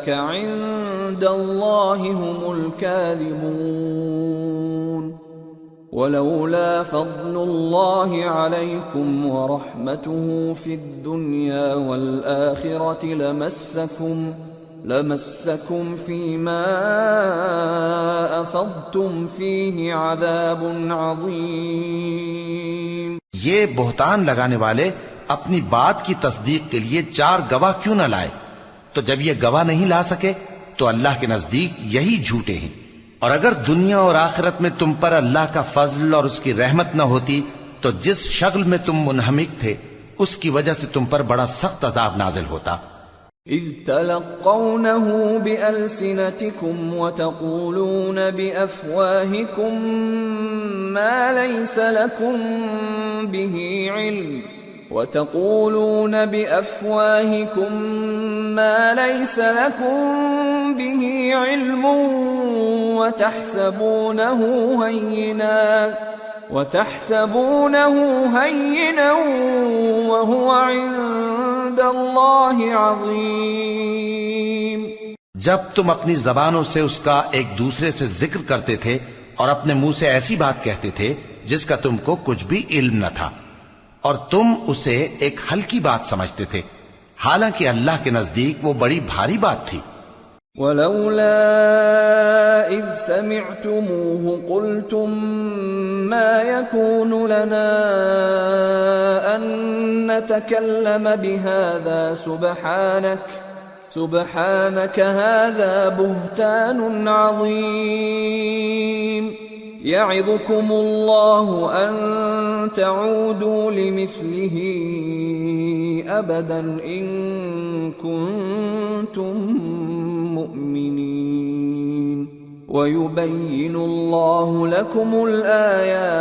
عند الله هم الكاذبون۔ ولولا فضل الله عليكم ورحمته في الدنيا والآخرة لمسكم فيما أفضتم فيه عذاب عظيم۔ یہ بہتان لگانے والے اپنی بات کی تصدیق کے لیے 4 گواہ کیوں نہ لائے؟ تو جب یہ گواہ نہیں لا سکے تو اللہ کے نزدیک یہی جھوٹے ہیں۔ اور اگر دنیا اور آخرت میں تم پر اللہ کا فضل اور اس کی رحمت نہ ہوتی تو جس شغل میں تم منہمک تھے اس کی وجہ سے تم پر بڑا سخت عذاب نازل ہوتا۔ اذ تلقونه بألسنتكم وتقولون بأفواهكم ما ليس لكم به علم وتحسبونه هينا وهو عند الله عظيم۔ جب تم اپنی زبانوں سے اس کا ایک دوسرے سے ذکر کرتے تھے اور اپنے منہ سے ایسی بات کہتے تھے جس کا تم کو کچھ بھی علم نہ تھا، اور تم اسے ایک ہلکی بات سمجھتے تھے، حالانکہ اللہ کے نزدیک وہ بڑی بھاری بات تھی۔ ولولا اذ سمعتموه قلتم ما يكون لنا ان نتكلم بهذا سبحانك هذا بهتان عظيم۔ يعظكم الله ان تعودوا لمثله ابدا ان كنتم مؤمنين ويبين الله لكم الآيات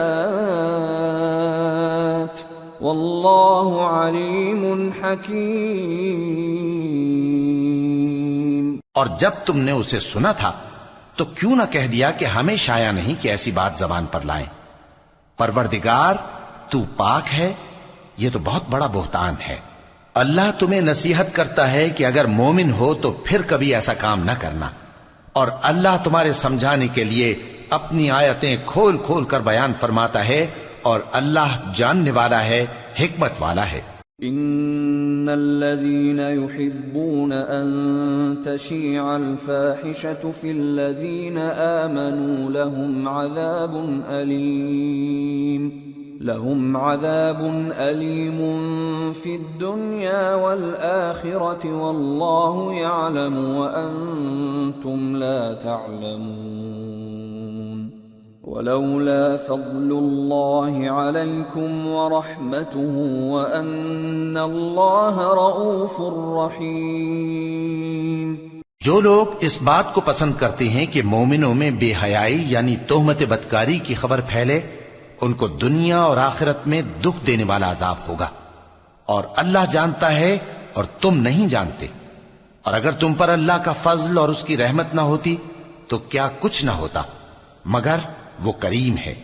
والله عليم حكيم۔ اور جب تم نے اسے سنا تھا تو کیوں نہ کہہ دیا کہ ہمیں شایع نہیں کہ ایسی بات زبان پر لائیں؟ پروردگار تو پاک ہے، یہ تو بہت بڑا بہتان ہے۔ اللہ تمہیں نصیحت کرتا ہے کہ اگر مومن ہو تو پھر کبھی ایسا کام نہ کرنا، اور اللہ تمہارے سمجھانے کے لیے اپنی آیتیں کھول کھول کر بیان فرماتا ہے، اور اللہ جاننے والا ہے، حکمت والا ہے۔ ان الذين يحبون ان تشيع الفاحشة في الذين آمنوا لهم عذاب أليم في الدنيا والآخرة والله يعلم وأنتم لا تعلمون۔ ولولا فضل الله عليكم ورحمته وأن الله رؤوف رحيم۔ جو لوگ اس بات کو پسند کرتے ہیں کہ مومنوں میں بے حیائی یعنی تہمت بدکاری کی خبر پھیلے، ان کو دنیا اور آخرت میں دکھ دینے والا عذاب ہوگا، اور اللہ جانتا ہے اور تم نہیں جانتے، اور اگر تم پر اللہ کا فضل اور اس کی رحمت نہ ہوتی تو کیا کچھ نہ ہوتا، مگر وہ کریم ہے،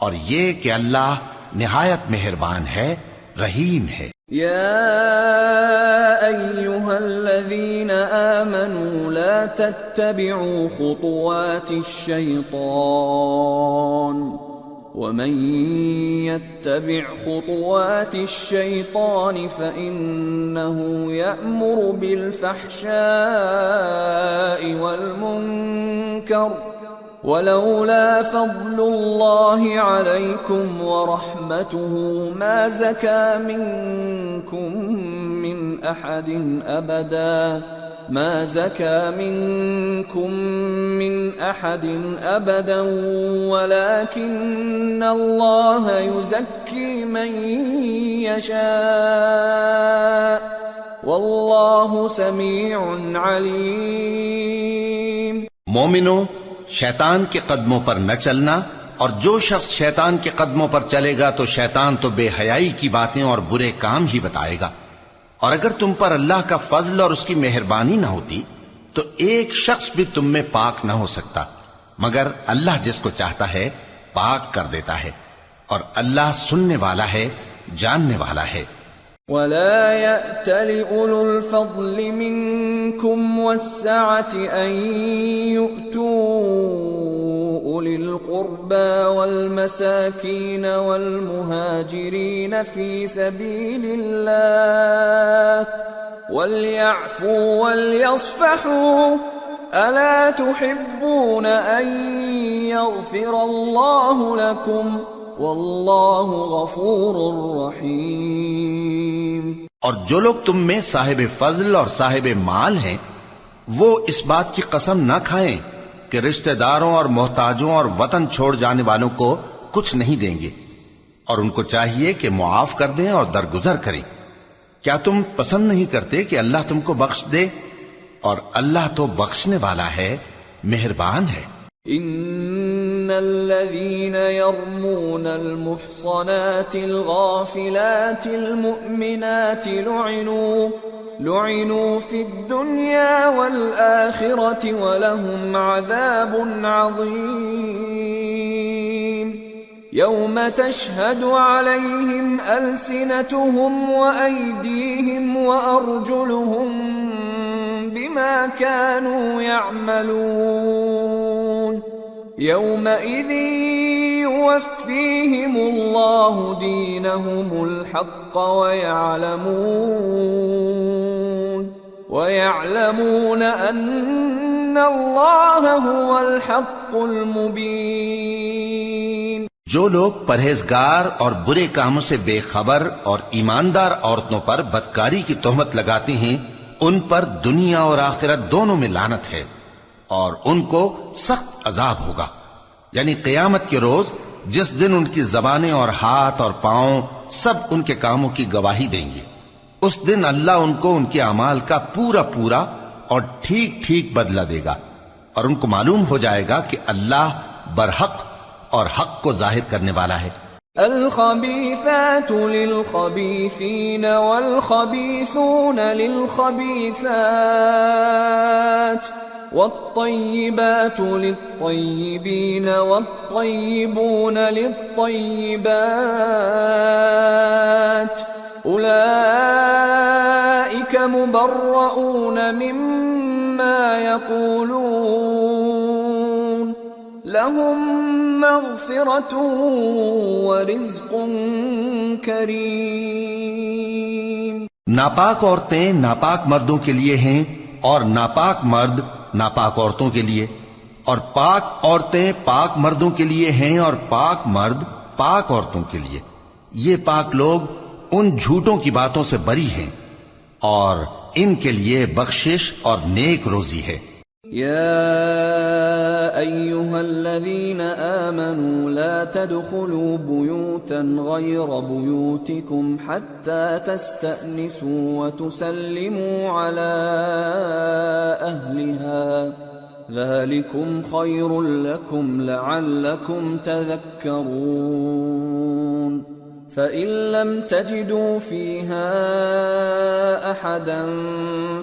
اور یہ کہ اللہ نہایت مہربان ہے، رحیم ہے۔ يا أيها الذين آمنوا لا تتبعوا خطوات الشيطان ومن يتبع خطوات الشيطان فإنه يأمر بالفحشاء والمنكر ولولا فضل الله عليكم ورحمته ما زكى منكم من أحد أبدا ولكن الله يزكي من يشاء والله سميع عليم۔ مومنوں، شیطان کے قدموں پر نہ چلنا، اور جو شخص شیطان کے قدموں پر چلے گا تو شیطان تو بے حیائی کی باتیں اور برے کام ہی بتائے گا، اور اگر تم پر اللہ کا فضل اور اس کی مہربانی نہ ہوتی تو ایک شخص بھی تم میں پاک نہ ہو سکتا، مگر اللہ جس کو چاہتا ہے پاک کر دیتا ہے، اور اللہ سننے والا ہے، جاننے والا ہے۔ ولا يأتل أولو الفضل منكم والسعة أن يؤتوا أولي القربى والمساكين والمهاجرين في سبيل الله وليعفوا وليصفحوا ألا تحبون أن يغفر الله لكم واللہ غفور رحیم۔ اور جو لوگ تم میں صاحب فضل اور صاحب مال ہیں وہ اس بات کی قسم نہ کھائیں کہ رشتہ داروں اور محتاجوں اور وطن چھوڑ جانے والوں کو کچھ نہیں دیں گے، اور ان کو چاہیے کہ معاف کر دیں اور درگزر کریں۔ کیا تم پسند نہیں کرتے کہ اللہ تم کو بخش دے؟ اور اللہ تو بخشنے والا ہے، مہربان ہے۔ ان الذين يرمون المحصنات الغافلات المؤمنات لعنوا في الدنيا والآخرة ولهم عذاب عظيم يوم تشهد عليهم ألسنتهم وأيديهم وأرجلهم بما كانوا يعملون يومئذ يوفيهم الله دينهم الحق ويعلمون أن الله هو الحق المبين۔ جو لوگ پرہیزگار اور برے کاموں سے بے خبر اور ایماندار عورتوں پر بدکاری کی تہمت لگاتے ہیں ان پر دنیا اور آخرت دونوں میں لعنت ہے، اور ان کو سخت عذاب ہوگا، یعنی قیامت کے روز جس دن ان کی زبانیں اور ہاتھ اور پاؤں سب ان کے کاموں کی گواہی دیں گے۔ اس دن اللہ ان کو ان کے اعمال کا پورا پورا اور ٹھیک ٹھیک بدلہ دے گا، اور ان کو معلوم ہو جائے گا کہ اللہ برحق اور حق کو ظاہر کرنے والا ہے۔ الخبيثات للخبيثين والخبيثون للخبيثات والطيبات للطيبين والطيبون للطيبات أولئك مبرؤون مما يقولون لهم مغفرة ورزق کریم۔ ناپاک عورتیں ناپاک مردوں کے لیے ہیں، اور ناپاک مرد ناپاک عورتوں کے لیے، اور پاک عورتیں پاک مردوں کے لیے ہیں، اور پاک مرد پاک عورتوں کے لیے۔ یہ پاک لوگ ان جھوٹوں کی باتوں سے بری ہیں، اور ان کے لیے بخشش اور نیک روزی ہے۔ يا أيها الذين آمنوا لا تدخلوا بيوتا غير بيوتكم حتى تستأنسوا وتسلموا على أهلها ذلكم خير لكم لعلكم تذكرون فإن لم تجدوا فيها أحدا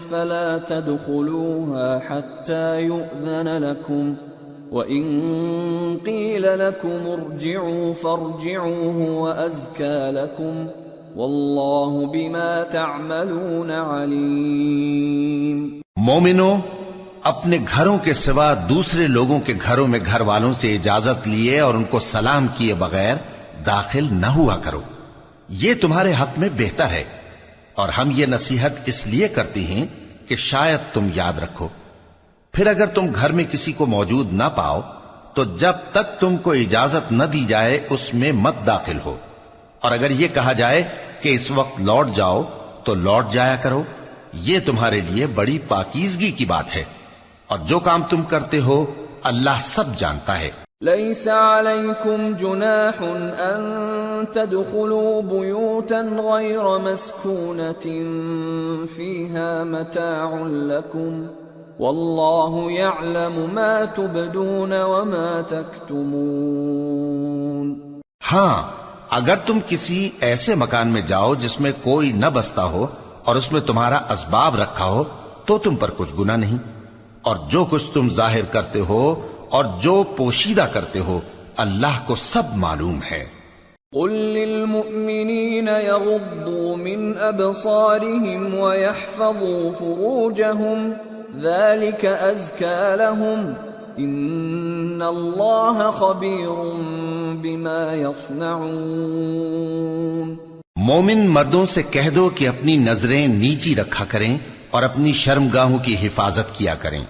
فلا تدخلوها حتى يؤذن لكم وإن قيل لكم ارجعوا فارجعوا هو أزكى لكم والله بما تعملون عليم. مومنو، اپنے گھروں کے سوا دوسرے لوگوں کے گھروں میں گھر والوں سے اجازت لیے اور ان کو سلام کیے بغیر داخل نہ ہوا کرو، یہ تمہارے حق میں بہتر ہے، اور ہم یہ نصیحت اس لیے کرتے ہیں کہ شاید تم یاد رکھو۔ پھر اگر تم گھر میں کسی کو موجود نہ پاؤ تو جب تک تم کو اجازت نہ دی جائے اس میں مت داخل ہو، اور اگر یہ کہا جائے کہ اس وقت لوٹ جاؤ تو لوٹ جایا کرو، یہ تمہارے لیے بڑی پاکیزگی کی بات ہے، اور جو کام تم کرتے ہو اللہ سب جانتا ہے۔ ليس عليكم جناح أن تدخلوا بيوتا غير مسكونة فيها متاع لكم والله يعلم ما تبدون وما تكتمون۔ ہاں، اگر تم کسی ایسے مکان میں جاؤ جس میں کوئی نہ بستا ہو اور اس میں تمہارا اسباب رکھا ہو تو تم پر کچھ گناہ نہیں، اور جو کچھ تم ظاہر کرتے ہو اور جو پوشیدہ کرتے ہو اللہ کو سب معلوم ہے۔ قل للمؤمنین یغضوا من ابصارهم ویحفظوا فروجهم ذلك ازکى لهم ان اللہ خبیر بما یصنعون۔ مومن مردوں سے کہہ دو کہ اپنی نظریں نیچی رکھا کریں اور اپنی شرمگاہوں کی حفاظت کیا کریں،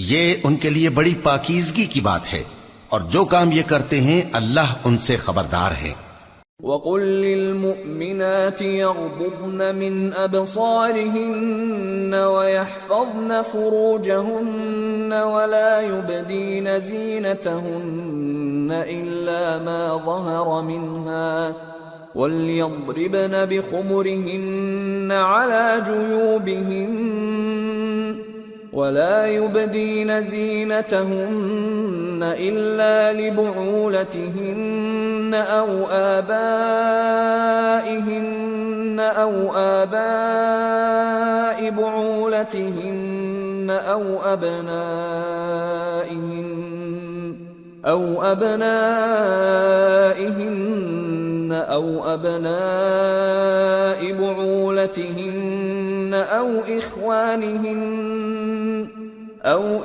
یہ ان کے لیے بڑی پاکیزگی کی بات ہے، اور جو کام یہ کرتے ہیں اللہ ان سے خبردار ہے۔ وَقُلْ لِلْمُؤْمِنَاتِ يَغْضُضْنَ مِنْ أَبْصَارِهِنَّ وَيَحْفَظْنَ فُرُوجَهُنَّ وَلَا يُبْدِينَ زِينَتَهُنَّ إِلَّا مَا ظَهَرَ مِنْهَا وَلْيَضْرِبْنَ بِخُمُرِهِنَّ عَلَى جُيُوبِهِنَّ ولا يبدين زينتهن إلا لبعولتهن أو آبائهن أو آباء بعولتهن أو أبنائهن أو أبناء بعولتهن أو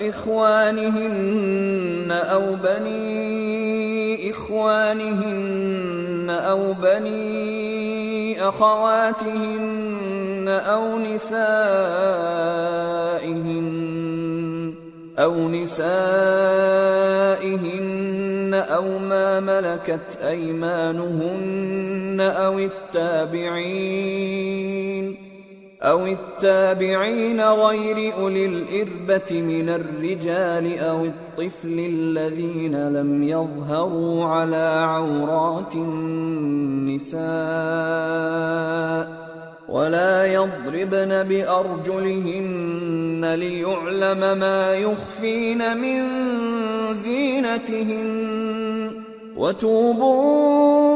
إخوانهن أو بني إخوانهن أو بني أخواتهن أو نسائهن أو ما ملكت أيمانهن أو التابعين غير أولي الإربة من الرجال أو الطفل الذين لم يظهروا على عورات النساء ولا يضربن بأرجلهن ليعلم ما يخفين من زينتهن وتوبوا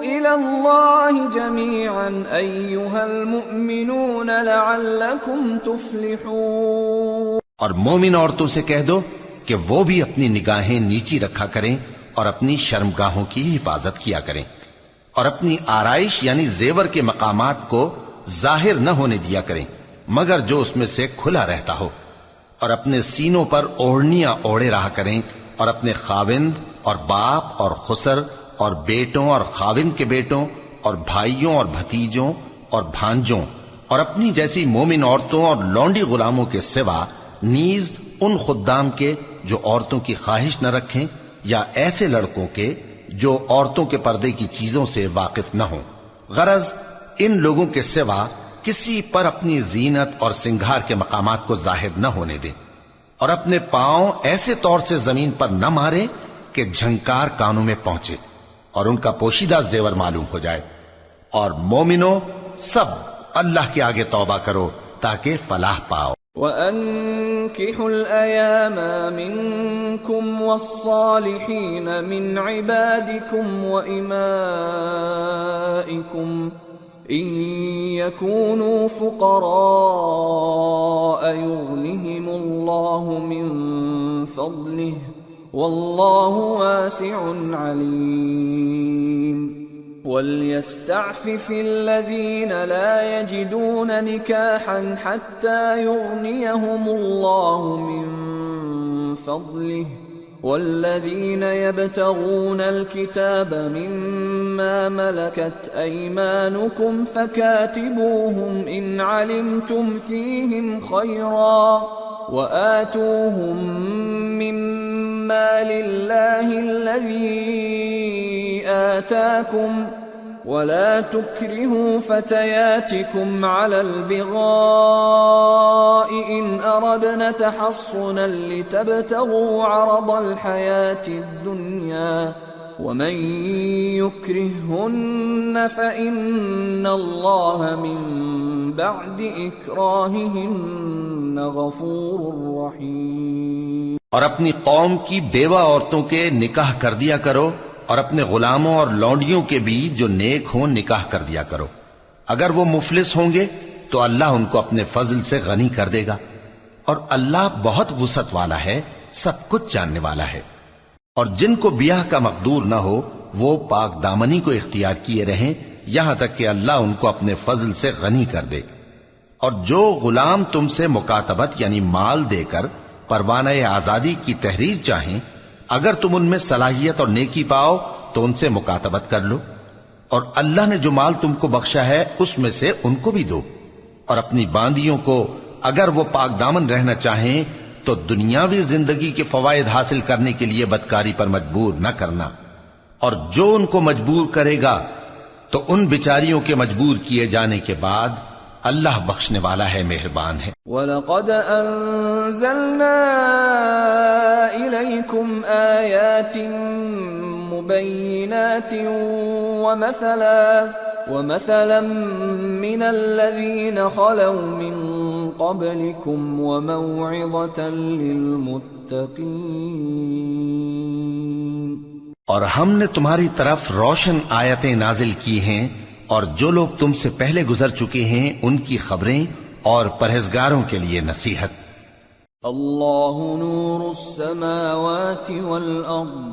إلى الله جميعا أيها المؤمنون لعلكم تفلحون۔ اور مومن عورتوں سے کہہ دو کہ وہ بھی اپنی نگاہیں نیچی رکھا کریں اور اپنی شرمگاہوں کی حفاظت کیا کریں، اور اپنی آرائش یعنی زیور کے مقامات کو ظاہر نہ ہونے دیا کریں مگر جو اس میں سے کھلا رہتا ہو، اور اپنے سینوں پر اوڑھنیاں اوڑھے رہا کریں، اور اپنے خاوند اور باپ اور خسر اور بیٹوں اور خاوند کے بیٹوں اور بھائیوں اور بھتیجوں اور بھانجوں اور اپنی جیسی مومن عورتوں اور لونڈی غلاموں کے سوا نیز ان خدام کے جو عورتوں کی خواہش نہ رکھیں، یا ایسے لڑکوں کے جو عورتوں کے پردے کی چیزوں سے واقف نہ ہوں۔ غرض ان لوگوں کے سوا کسی پر اپنی زینت اور سنگھار کے مقامات کو ظاہر نہ ہونے دیں، اور اپنے پاؤں ایسے طور سے زمین پر نہ مارے کہ جھنکار کانوں میں پہنچے اور ان کا پوشیدہ زیور معلوم ہو جائے. اور مومنو سب اللہ کے آگے توبہ کرو تاکہ فلاح پاؤ. وَأَنكِحُوا الْأَيَامَ مِنكُمْ وَالصَّالِحِينَ مِنْ عِبَادِكُمْ وَإِمَائِكُمْ إِن يَكُونُوا فُقَرَاءَ يُغْنِهِمُ اللَّهُ مِنْ فَضْلِهِ وَاللَّهُ وَاسِعٌ عَلِيمٌ. وَلْيَسْتَعْفِفِ الَّذِينَ لَا يَجِدُونَ نِكَاحًا حَتَّى يُغْنِيَهُمُ اللَّهُ مِنْ فَضْلِهِ وَالَّذِينَ يَبْتَغُونَ الْكِتَابَ مِمَّا مَلَكَتْ أَيْمَانُكُمْ فَكَاتِبُوهُمْ إِنْ عَلِمْتُمْ فِيهِمْ خَيْرًا وَآتُوهُمْ مِمَّا لِلَّهِ الَّذِي آتَاكُمْ وَلَا تُكْرِهُوا فَتَيَاتِكُمْ عَلَى الْبِغَاءِ إِنْ أَرَدْنَ تَحَصُّنًا لِتَبْتَغُوا عَرَضَ الْحَيَاةِ الدُّنْيَا وَمَنْ يُكْرِههُّنَّ فَإِنَّ اللَّهَ مِنْ بَعْدِ إِكْرَاهِهِنَّ غَفُورٌ رَحِيمٌ. اور اپنی قوم کی بیوہ عورتوں کے نکاح کر دیا کرو اور اپنے غلاموں اور لونڈیوں کے بھی جو نیک ہوں نکاح کر دیا کرو. اگر وہ مفلس ہوں گے تو اللہ ان کو اپنے فضل سے غنی کر دے گا اور اللہ بہت وسعت والا ہے، سب کچھ جاننے والا ہے. اور جن کو بیاہ کا مقدور نہ ہو وہ پاک دامنی کو اختیار کیے رہیں یہاں تک کہ اللہ ان کو اپنے فضل سے غنی کر دے. اور جو غلام تم سے مکاتبت یعنی مال دے کر پروانہ آزادی کی تحریر چاہیں، اگر تم ان میں صلاحیت اور نیکی پاؤ تو ان سے مکاتبت کر لو، اور اللہ نے جو مال تم کو بخشا ہے اس میں سے ان کو بھی دو. اور اپنی باندیوں کو اگر وہ پاک دامن رہنا چاہیں تو دنیاوی زندگی کے فوائد حاصل کرنے کے لیے بدکاری پر مجبور نہ کرنا، اور جو ان کو مجبور کرے گا تو ان بیچاریوں کے مجبور کیے جانے کے بعد اللہ بخشنے والا ہے، مہربان ہے. وَلَقَدْ أَنزَلْنَا إِلَيْكُمْ آيَاتٍ مُبَيِّنَاتٍ وَمَثَلًا مِّنَ الَّذِينَ خَلَوْا مِن قَبْلِكُمْ وَمَوْعِظَةً لِّلْمُتَّقِينَ. اور ہم نے تمہاری طرف روشن آیتیں نازل کی ہیں اور جو لوگ تم سے پہلے گزر چکے ہیں ان کی خبریں اور پرہیزگاروں کے لیے نصیحت. اللہ نور السماوات والارض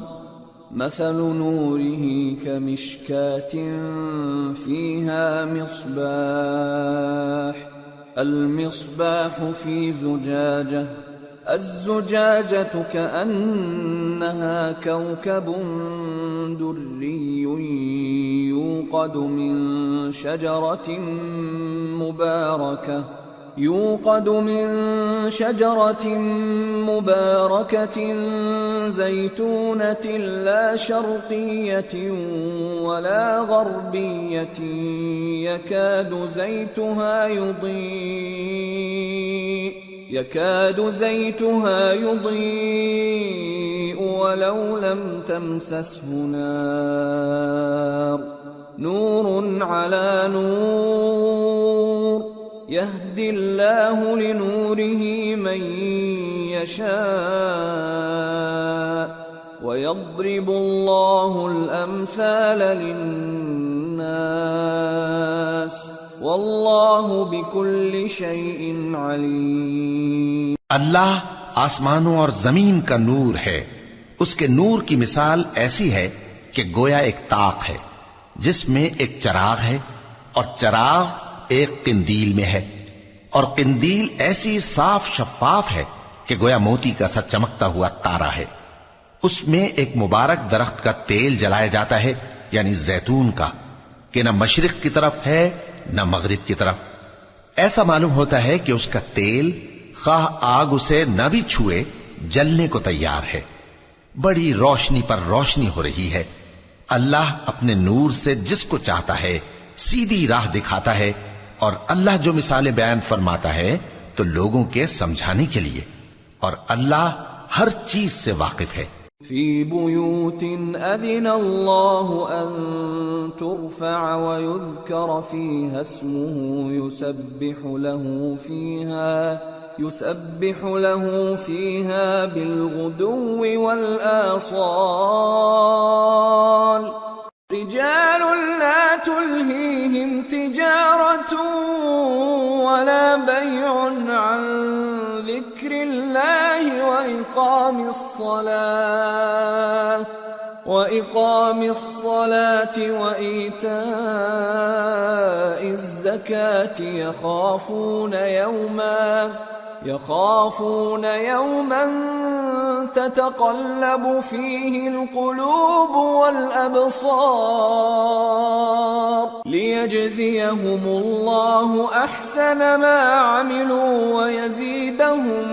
مثل نوره كمشكاة فيها مصباح المصباح في زجاجة الزجاجة كأنها كوكب دري يوقد من شجرة مباركة زيتونة لا شرقية ولا غربية يكاد زيتها يضيء ولو لم تمسسه نار نور على نور يهدي الله لنوره من يشاء ويضرب الله الأمثال للناس واللہ بکل شیء علیم. اللہ آسمانوں اور زمین کا نور ہے. اس کے نور کی مثال ایسی ہے کہ گویا ایک طاق ہے جس میں ایک چراغ ہے اور چراغ ایک قندیل میں ہے، اور قندیل ایسی صاف شفاف ہے کہ گویا موتی کا سا چمکتا ہوا تارا ہے. اس میں ایک مبارک درخت کا تیل جلایا جاتا ہے یعنی زیتون کا، کہ نہ مشرق کی طرف ہے نہ مغرب کی طرف. ایسا معلوم ہوتا ہے کہ اس کا تیل خواہ آگ اسے نہ بھی چھوئے جلنے کو تیار ہے. بڑی روشنی پر روشنی ہو رہی ہے. اللہ اپنے نور سے جس کو چاہتا ہے سیدھی راہ دکھاتا ہے، اور اللہ جو مثالیں بیان فرماتا ہے تو لوگوں کے سمجھانے کے لیے. اور اللہ ہر چیز سے واقف ہے. فی بیوت اذن اللہ ان ترفع ویذکر فیہا اسمہ يسبح له فيها بالغدو والآصال رجال لا تلهيهم تجارة ولا بيع عن ذكر الله وإقام الصلاة وإيتاء الزكاة يخافون يوما تتقلب فيه القلوب والأبصار ليجزيهم الله أحسن ما عملوا ويزيدهم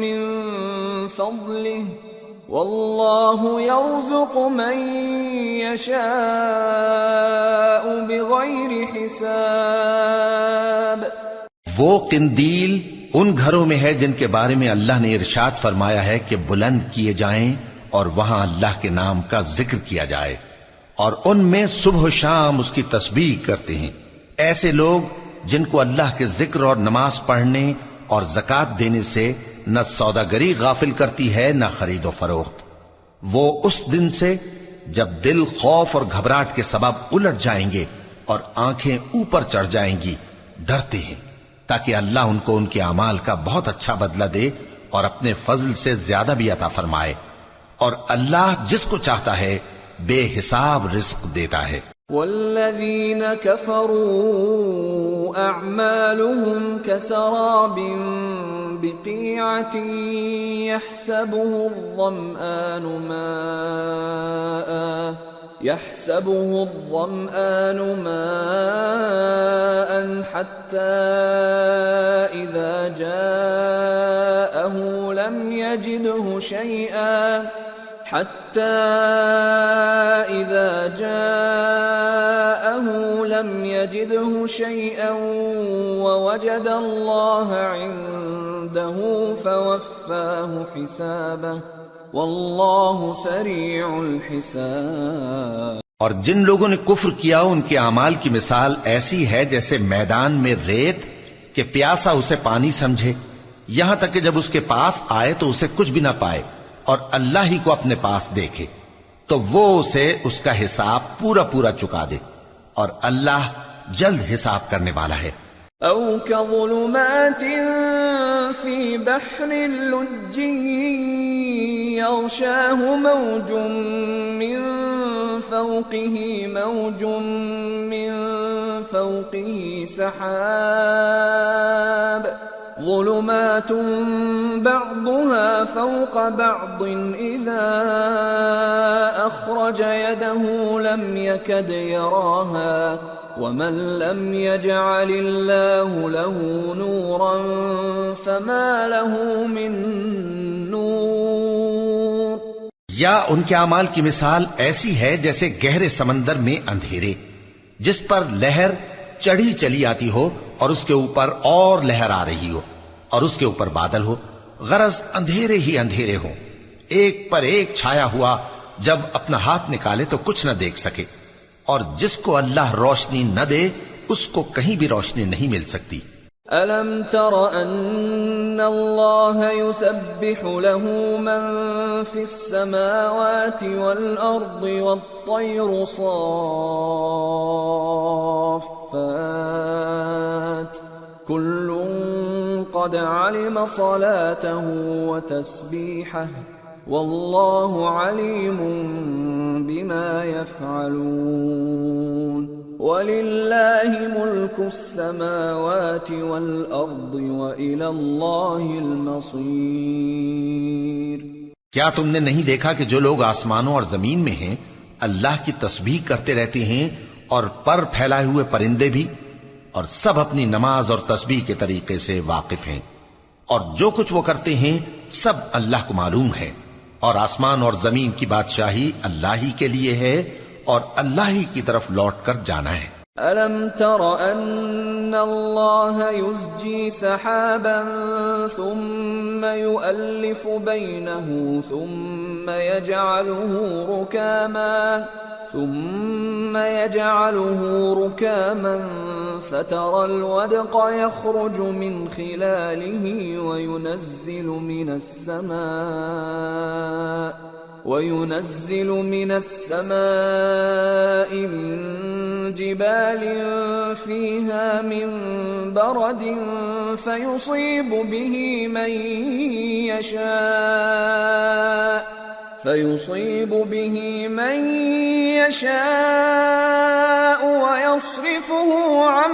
من فضله واللہ یرزق من یشاء بغیر حساب. وہ قندیل ان گھروں میں ہے جن کے بارے میں اللہ نے ارشاد فرمایا ہے کہ بلند کیے جائیں اور وہاں اللہ کے نام کا ذکر کیا جائے، اور ان میں صبح و شام اس کی تسبیح کرتے ہیں. ایسے لوگ جن کو اللہ کے ذکر اور نماز پڑھنے اور زکوٰۃ دینے سے نہ سوداگری غافل کرتی ہے نہ خرید و فروخت. وہ اس دن سے جب دل خوف اور گھبراہٹ کے سبب الٹ جائیں گے اور آنکھیں اوپر چڑھ جائیں گی ڈرتے ہیں، تاکہ اللہ ان کو ان کے اعمال کا بہت اچھا بدلہ دے اور اپنے فضل سے زیادہ بھی عطا فرمائے. اور اللہ جس کو چاہتا ہے بے حساب رزق دیتا ہے. والذین کفروا اعمالهم کسراب بقیعة يحسبه الظمآن ماء حتى إذا جاءه لم يجده شيئا ووجد الله عنده فوفاه حسابه واللہ سریع الحساب. اور جن لوگوں نے کفر کیا ان کے اعمال کی مثال ایسی ہے جیسے میدان میں ریت کہ پیاسا اسے پانی سمجھے، یہاں تک کہ جب اس کے پاس آئے تو اسے کچھ بھی نہ پائے اور اللہ ہی کو اپنے پاس دیکھے تو وہ اسے اس کا حساب پورا پورا چکا دے، اور اللہ جلد حساب کرنے والا ہے. او كظلمات في بحر لجي يغشاه موج من فوقه سحاب ظلمات بعضها فوق بعض إذا أخرج يده لم يكد يراها ومن لم يجعل الله له نورا فما له من نور. یا ان کے اعمال کی مثال ایسی ہے جیسے گہرے سمندر میں اندھیرے جس پر لہر چڑھی چلی آتی ہو اور اس کے اوپر اور لہر آ رہی ہو اور اس کے اوپر بادل ہو، غرض اندھیرے ہی اندھیرے ہوں، ایک پر ایک چھایا ہوا، جب اپنا ہاتھ نکالے تو کچھ نہ دیکھ سکے. اور جس کو اللہ روشنی نہ دے اس کو کہیں بھی روشنی نہیں مل سکتی. أَلَمْ تَرَ أَنَّ اللَّهَ يُسَبِّحُ لَهُ مَن فِي السَّمَاوَاتِ وَالْأَرْضِ وَالطَّيْرُ صَافَّاتٍ كُلٌّ قَدْ عَلِمَ صَلَاتَهُ وَتَسْبِيحَهُ وَاللَّهُ عَلِيمٌ بِمَا يَفْعَلُونَ. وَلِلَّهِ مُلْكُ السَّمَاوَاتِ وَالْأَرْضِ وَإِلَى اللَّهِ الْمَصِيرُ. کیا تم نے نہیں دیکھا کہ جو لوگ آسمانوں اور زمین میں ہیں اللہ کی تسبیح کرتے رہتے ہیں اور پر پھیلائے ہوئے پرندے بھی، اور سب اپنی نماز اور تسبیح کے طریقے سے واقف ہیں، اور جو کچھ وہ کرتے ہیں سب اللہ کو معلوم ہے. اور آسمان اور زمین کی بادشاہی اللہ ہی کے لیے ہے اور اللہ ہی کی طرف لوٹ کر جانا ہے. أَلَمْ تَرَ أَنَّ الله يزجي سحابا ثم يؤلف بينه ثم يجعله ركاما فترى الودق يخرج من خلاله وينزل من السماء من جبال فيها من برد فيصيب به من يشاء ويصرفه عن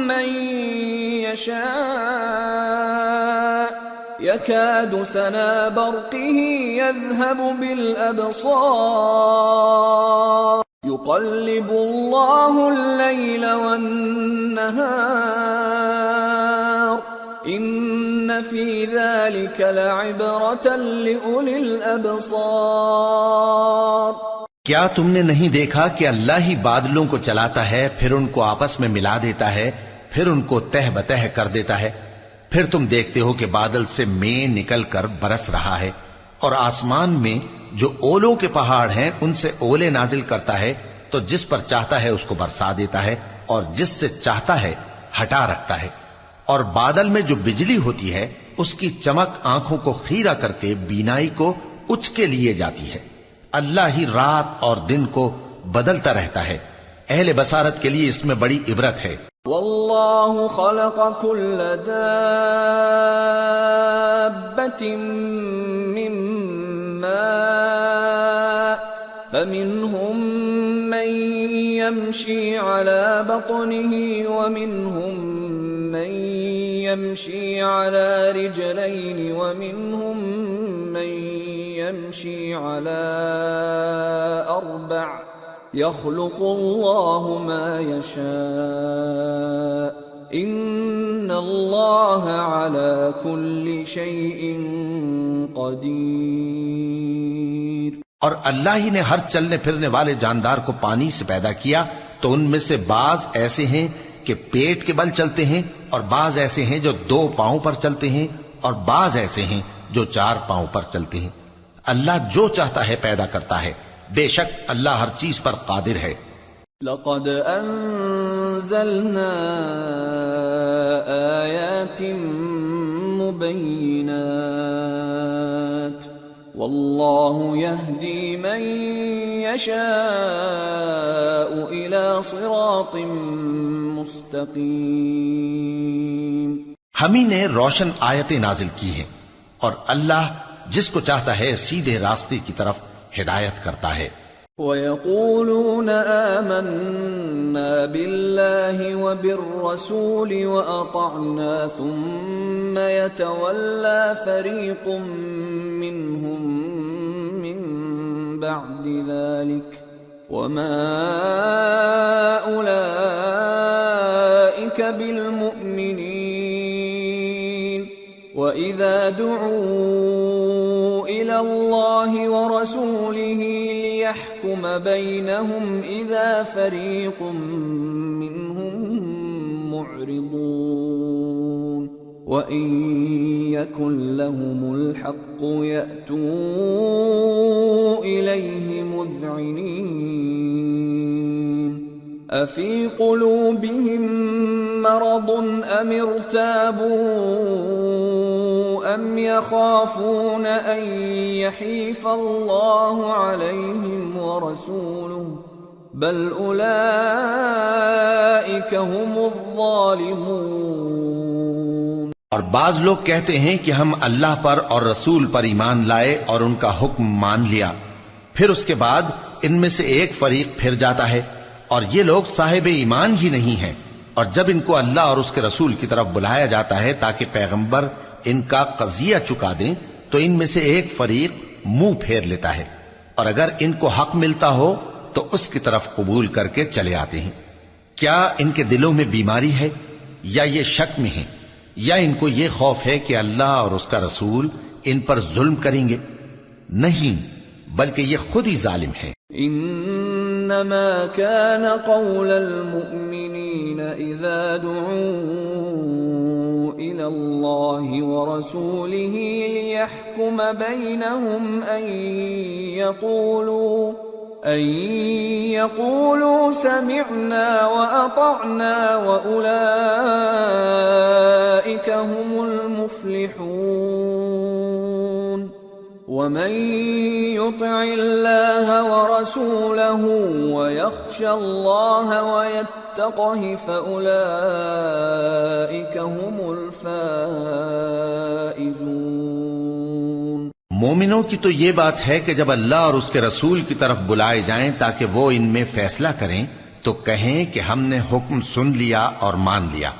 من يشاء يكاد سنا برقه يذهب بالأبصار يقلب الله الليل والنهار إن في ذلك لعبرة لأولي الأبصار۔ کیا تم نے نہیں دیکھا کہ اللہ ہی بادلوں کو چلاتا ہے، پھر ان کو آپس میں ملا دیتا ہے، پھر ان کو تہ بتہ کر دیتا ہے، پھر تم دیکھتے ہو کہ بادل سے مے نکل کر برس رہا ہے، اور آسمان میں جو اولوں کے پہاڑ ہیں ان سے اولے نازل کرتا ہے، تو جس پر چاہتا ہے اس کو برسا دیتا ہے اور جس سے چاہتا ہے ہٹا رکھتا ہے، اور بادل میں جو بجلی ہوتی ہے اس کی چمک آنکھوں کو خیرہ کر کے بینائی کو اچ کے لیے جاتی ہے۔ اللہ ہی رات اور دن کو بدلتا رہتا ہے، اہل بصارت کے لیے اس میں بڑی عبرت ہے۔ واللہ خلق كل دابة من ماء فمنهم من يمشي على بطنه ومنهم من يمشي على رجلين ومنهم من يمشي على أربع يخلق الله ما يشاء إن الله على كل شيء قدير۔ اور اللہ ہی نے ہر چلنے پھرنے والے جاندار کو پانی سے پیدا کیا، تو ان میں سے بعض ایسے ہیں کہ پیٹ کے بل چلتے ہیں، اور بعض ایسے ہیں جو 2 پاؤں پر چلتے ہیں، اور بعض ایسے ہیں جو 4 پاؤں پر چلتے ہیں۔ اللہ جو چاہتا ہے پیدا کرتا ہے، بے شک اللہ ہر چیز پر قادر ہے۔ لقد انزلنا آیات مبینات واللہ یہدی من یشاء الى صراط مستقیم۔ ہم ہی نے روشن آیتیں نازل کی ہیں، اور اللہ جس کو چاہتا ہے سیدھے راستے کی طرف ہدایت کرتا ہے۔ وَيَقُولُونَ آمَنَّا بِاللَّهِ وَبِالرَّسُولِ وَأَطَعْنَا ثُمَّ يَتَوَلَّى فَرِيقٌ مِّنْهُمْ مِّن بَعْدِ ذَلِكَ وَمَا أُولَئِكَ بِالْمُؤْمِنِينَ وَإِذَا دُعُوا إِلَى اللَّهِ وَرَسُولِهِ لِيَحْكُمَ بَيْنَهُمْ إِذَا فَرِيقٌ مِّنْهُمْ مُعْرِضُونَ وَإِن يَكُن لَّهُمُ الْحَقُّ يَأْتُوا إِلَيْهِ مُذْعِنِينَ أَفِي قُلُوبِهِم مَّرَضٌ أَمِ ارْتَابُوا أَمْ يَخَافُونَ أَن يَحِيفَ اللَّهُ عَلَيْهِمْ وَرَسُولُهُ بَلْ أُولَئِكَ هُمُ الظَّالِمُونَ۔ اور بعض لوگ کہتے ہیں کہ ہم اللہ پر اور رسول پر ایمان لائے اور ان کا حکم مان لیا، پھر اس کے بعد ان میں سے ایک فریق پھر جاتا ہے، اور یہ لوگ صاحب ایمان ہی نہیں ہیں، اور جب ان کو اللہ اور اس کے رسول کی طرف بلایا جاتا ہے تاکہ پیغمبر ان کا قضیہ چکا دیں، تو ان میں سے ایک فریق منہ پھیر لیتا ہے، اور اگر ان کو حق ملتا ہو تو اس کی طرف قبول کر کے چلے آتے ہیں۔ کیا ان کے دلوں میں بیماری ہے، یا یہ شک میں ہیں، یا ان کو یہ خوف ہے کہ اللہ اور اس کا رسول ان پر ظلم کریں گے؟ نہیں، بلکہ یہ خود ہی ظالم ہیں۔ انما كان قول المؤمنين إذا دعوا إلى الله ورسوله ليحكم بينهم أن يقولوا سمعنا وأطعنا وأولئك هم المفلحون ومن يطع الله ورسوله ويخشى الله ويتقه فأولئك هم الفائزون۔ مومنوں کی تو یہ بات ہے کہ جب اللہ اور اس کے رسول کی طرف بلائے جائیں تاکہ وہ ان میں فیصلہ کریں تو کہیں کہ ہم نے حکم سن لیا اور مان لیا،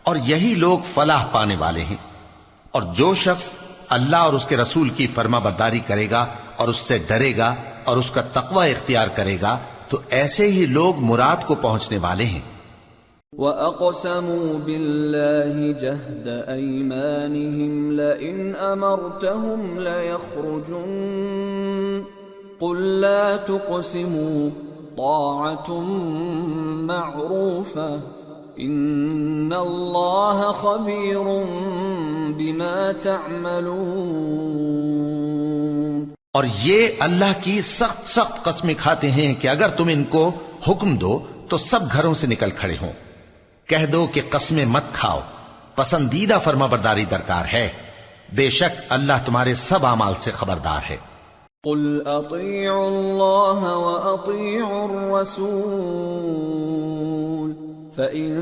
اور یہی لوگ فلاح پانے والے ہیں۔ اور جو شخص اللہ اور اس کے رسول کی فرما برداری کرے گا اور اس سے ڈرے گا اور اس کا تقوی اختیار کرے گا تو ایسے ہی لوگ مراد کو پہنچنے والے ہیں۔ وَأَقْسَمُوا بِاللَّهِ جَهْدَ أَيْمَانِهِمْ لَئِنْ أَمَرْتَهُمْ لَيَخْرُجُنَّ قُلْ لَا تُقْسِمُوا طَاعَةٌ مَّعْرُوفَةٌ إِنَّ اللَّهَ خَبِيرٌ بِمَا تَعْمَلُونَ۔ اور یہ اللہ کی سخت سخت قسمیں کھاتے ہیں کہ اگر تم ان کو حکم دو تو سب گھروں سے نکل کھڑے ہوں۔ کہہ دو کہ قسمیں مت کھاؤ، پسندیدہ فرما برداری درکار ہے، بے شک اللہ تمہارے سب اعمال سے خبردار ہے۔ قل اطیعوا اللہ واطیعوا الرسول فإن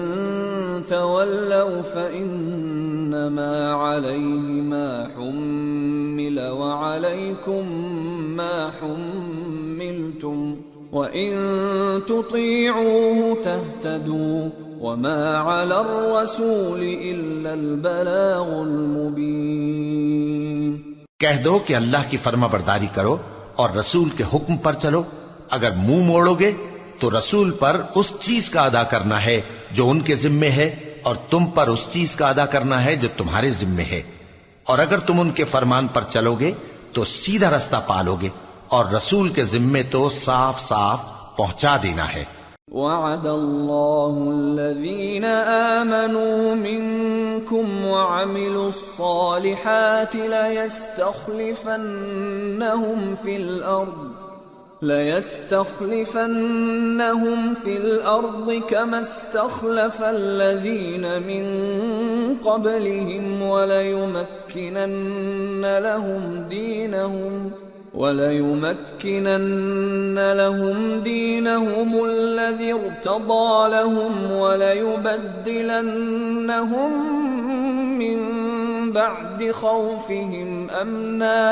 تولوا فإنما عليه ما حمل وعليكم ما حملتم وَإِن تُطِيعُوهُ تَهْتَدُوا وَمَا عَلَى الرَّسُولِ إِلَّا الْبَلَاغُ الْمُبِينُ۔ کہہ دو کہ اللہ کی فرما برداری کرو اور رسول کے حکم پر چلو، اگر منہ موڑو گے تو رسول پر اس چیز کا ادا کرنا ہے جو ان کے ذمے ہے اور تم پر اس چیز کا ادا کرنا ہے جو تمہارے ذمے ہے، اور اگر تم ان کے فرمان پر چلو گے تو سیدھا رستہ پالو گے، اور رسول کے ذمے تو صاف صاف پہنچا دینا ہے۔ وعد اللہ الذین آمنوا منکم وعملوا الصالحات لَيَسْتَخْلِفَنَّهُمْ فِي الْأَرْضِ كَمَا اسْتَخْلَفَ الَّذِينَ مِنْ قَبْلِهِمْ وَلَيُمَكِّنَنَّ لَهُمْ دِينَهُمُ الَّذِي ارْتَضَىٰ لَهُمْ وَلَيُبَدِّلَنَّهُمْ مِنْ بَعْدِ خَوْفِهِمْ أَمْنًا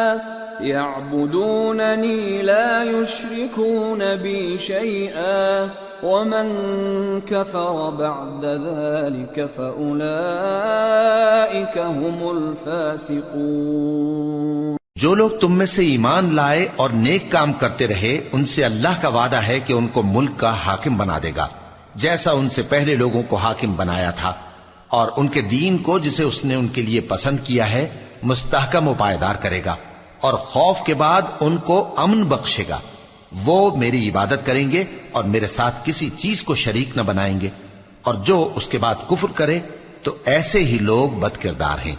يَعْبُدُونَنِي لَا يُشْرِكُونَ بِي شَيْئًا وَمَنْ كَفَرَ بَعْدَ ذَلِكَ فَأُولَئِكَ هُمُ الْفَاسِقُونَ۔ جو لوگ تم میں سے ایمان لائے اور نیک کام کرتے رہے ان سے اللہ کا وعدہ ہے کہ ان کو ملک کا حاکم بنا دے گا، جیسا ان سے پہلے لوگوں کو حاکم بنایا تھا، اور ان کے دین کو جسے اس نے ان کے لیے پسند کیا ہے مستحکم و پائیدار کرے گا، اور خوف کے بعد ان کو امن بخشے گا۔ وہ میری عبادت کریں گے اور میرے ساتھ کسی چیز کو شریک نہ بنائیں گے، اور جو اس کے بعد کفر کرے تو ایسے ہی لوگ بد کردار ہیں۔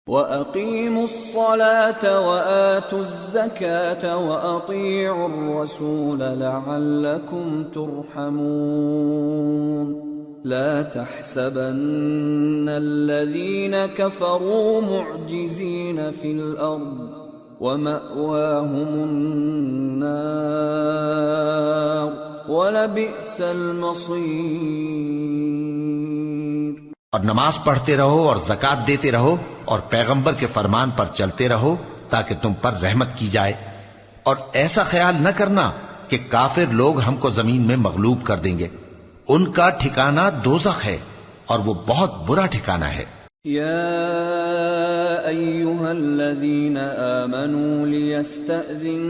وَأَقِيمُوا الصَّلَاةَ وَآتُوا الزَّكَاةَ وَأَطِيعُوا الرَّسُولَ لَعَلَّكُمْ تُرْحَمُونَ۔ لا تحسبن الذين كفروا معجزين في الأرض ومأواهم النار وَلَبِئْسَ الْمَصِيرُ۔ اور نماز پڑھتے رہو اور زکوٰۃ دیتے رہو اور پیغمبر کے فرمان پر چلتے رہو تاکہ تم پر رحمت کی جائے، اور ایسا خیال نہ کرنا کہ کافر لوگ ہم کو زمین میں مغلوب کر دیں گے، ان کا ٹھکانہ دوزخ ہے اور وہ بہت برا ٹھکانہ ہے۔ یا ایھا الذین آمنوا لیستأذنکم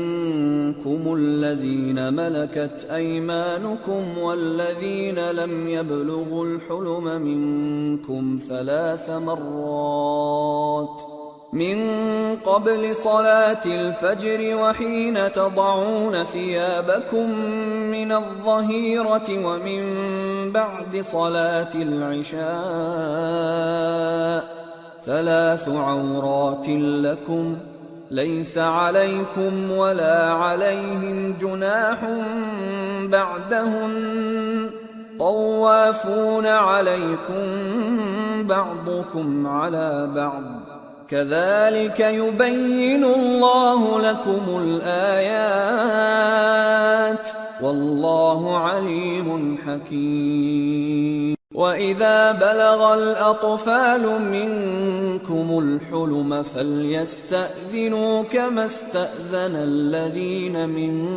الذین ملکت ایمانکم والذین لم یبلغوا الحلم منکم 3 مرات من قبل صلاة الفجر وحين تضعون ثيابكم من الظهيرة ومن بعد صلاة العشاء 3 عورات لكم ليس عليكم ولا عليهم جناح بعدهن طوافون عليكم بعضكم على بعض كذلك يبين الله لكم الآيات والله عليم حكيم وإذا بلغ الأطفال منكم الحلم فليستأذنوا كما استأذن الذين من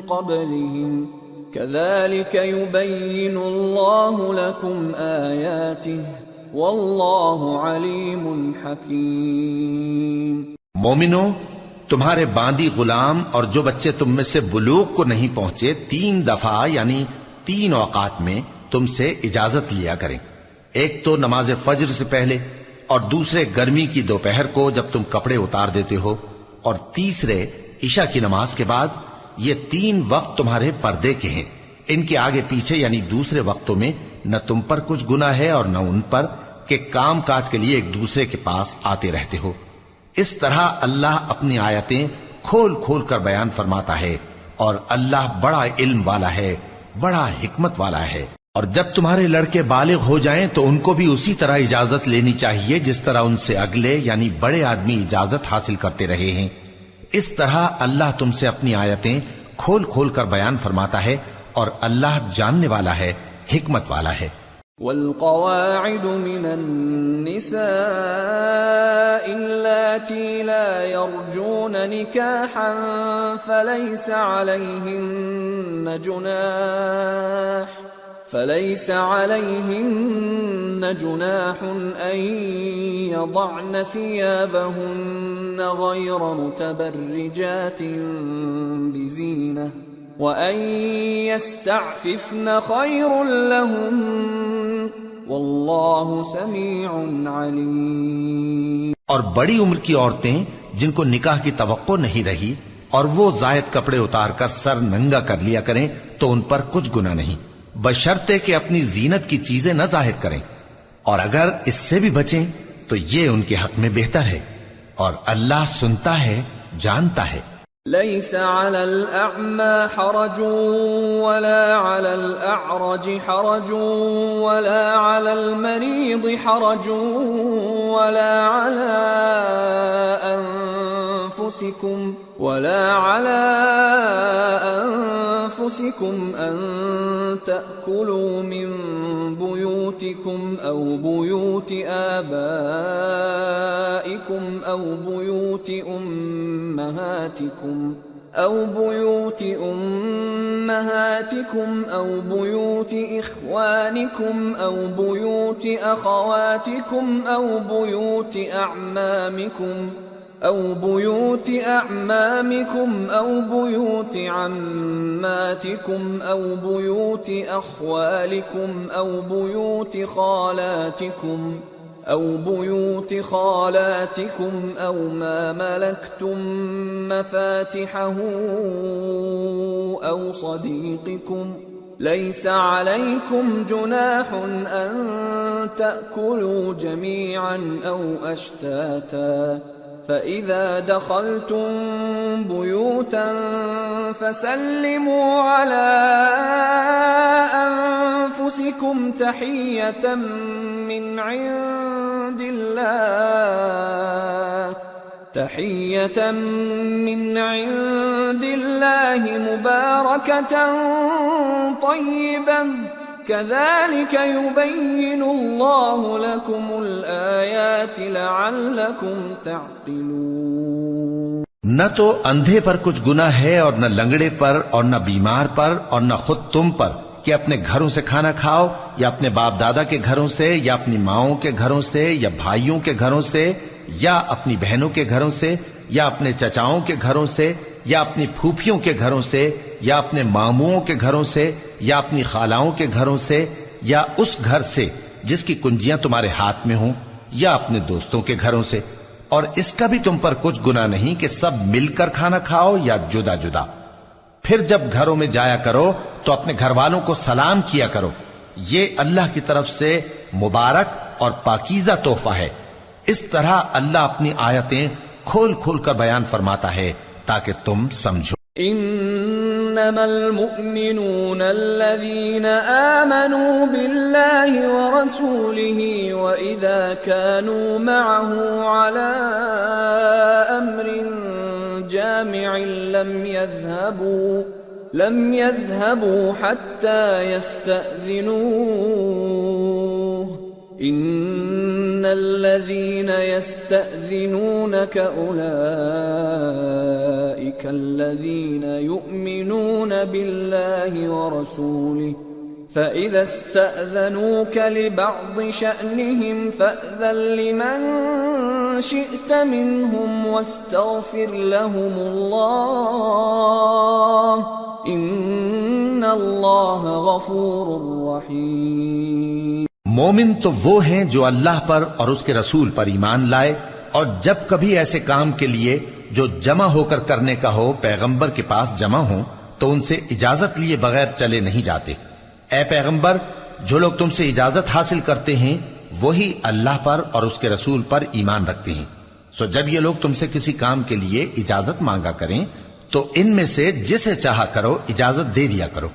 قبلهم كذلك يبين الله لكم آياته واللہ علیم حکیم۔ مومنو، تمہارے باندی غلام اور جو بچے تم میں سے بلوغ کو نہیں پہنچے 3 دفعہ یعنی 3 اوقات میں تم سے اجازت لیا کریں، ایک تو نماز فجر سے پہلے، اور دوسرے گرمی کی دوپہر کو جب تم کپڑے اتار دیتے ہو، اور تیسرے عشاء کی نماز کے بعد۔ یہ 3 وقت تمہارے پردے کے ہیں، ان کے آگے پیچھے یعنی دوسرے وقتوں میں نہ تم پر کچھ گناہ ہے اور نہ ان پر کہ کام کاج کے لیے ایک دوسرے کے پاس آتے رہتے ہو۔ اس طرح اللہ اپنی آیتیں کھول کھول کر بیان فرماتا ہے، اور اللہ بڑا علم والا ہے، بڑا حکمت والا ہے۔ اور جب تمہارے لڑکے بالغ ہو جائیں تو ان کو بھی اسی طرح اجازت لینی چاہیے جس طرح ان سے اگلے یعنی بڑے آدمی اجازت حاصل کرتے رہے ہیں۔ اس طرح اللہ تم سے اپنی آیتیں کھول کھول کر بیان فرماتا ہے، اور اللہ جاننے والا ہے، حکمت والا ہے۔ والقواعد من النساء اللاتي لا يرجون نكاحا فليس عليهن جناح أن يضعن ثيابهن غير متبرجات بزينة وَأَن يَسْتَعْفِفْنَ خَيْرٌ لَهُمْ وَاللَّهُ سَمِيعٌ عَلِيمٌ۔ اور بڑی عمر کی عورتیں جن کو نکاح کی توقع نہیں رہی اور وہ زائد کپڑے اتار کر سر ننگا کر لیا کریں تو ان پر کچھ گناہ نہیں، بشرطے کہ اپنی زینت کی چیزیں نہ ظاہر کریں، اور اگر اس سے بھی بچیں تو یہ ان کے حق میں بہتر ہے، اور اللہ سنتا ہے، جانتا ہے۔ ليس على الأعمى حرج ولا على الأعرج حرج ولا على المريض حرج ولا على أنفسكم أن تأكلوا من بيوتكم أو بيوت آبائكم أو بيوت أمهاتكم أو بيوت إخوانكم أو بيوت أخواتكم أو بيوت أعمامكم أو بيوت عماتكم أو بيوت أخوالكم أو بيوت خالاتكم أو ما ملكتم مفاتحه أو صديقكم ليس عليكم جناح أن تأكلوا جميعا أو أشتاتا فإذا دخلتم بيوتا فسلموا على أنفسكم تحية من عند الله مباركة طيبة كذلك يبين الله لكم الآيات لعلكم تعقلون۔ نہ تو اندھے پر کچھ گناہ ہے اور نہ لنگڑے پر اور نہ بیمار پر اور نہ خود تم پر کہ اپنے گھروں سے کھانا کھاؤ، یا اپنے باپ دادا کے گھروں سے، یا اپنی ماؤں کے گھروں سے، یا بھائیوں کے گھروں سے، یا اپنی بہنوں کے گھروں سے، یا اپنے چچاؤں کے گھروں سے، یا اپنی پھوپھیوں کے گھروں سے، یا اپنے ماموؤں کے گھروں سے، یا اپنی خالاؤں کے گھروں سے، یا اس گھر سے جس کی کنجیاں تمہارے ہاتھ میں ہوں، یا اپنے دوستوں کے گھروں سے۔ اور اس کا بھی تم پر کچھ گناہ نہیں کہ سب مل کر کھانا کھاؤ یا جدا جدا۔ پھر جب گھروں میں جایا کرو تو اپنے گھر والوں کو سلام کیا کرو، یہ اللہ کی طرف سے مبارک اور پاکیزہ تحفہ ہے۔ اس طرح اللہ اپنی آیتیں کھول کھول کر بیان فرماتا ہے تاکہ تم سمجھو۔ انما المؤمنون الذين آمنوا بالله ورسوله واذا كانوا معه على امر جامع لم يذهبوا حتى يستأذنوه ان الذين يستأذنونك اولئك الذين يؤمنون بالله ورسوله فإذا استأذنوك لبعض شأنهم فأذن لمن شئت منهم واستغفر لهم الله إن الله غفور رحيم۔ مومن تو وہ ہیں جو اللہ پر اور اس کے رسول پر ایمان لائے، اور جب کبھی ایسے کام کے لیے جو جمع ہو کر کرنے کا ہو پیغمبر کے پاس جمع ہوں تو ان سے اجازت لیے بغیر چلے نہیں جاتے۔ اے پیغمبر، جو لوگ تم سے اجازت حاصل کرتے ہیں وہی اللہ پر اور اس کے رسول پر ایمان رکھتے ہیں، سو جب یہ لوگ تم سے کسی کام کے لیے اجازت مانگا کریں تو ان میں سے جسے چاہا کرو اجازت دے دیا کرو،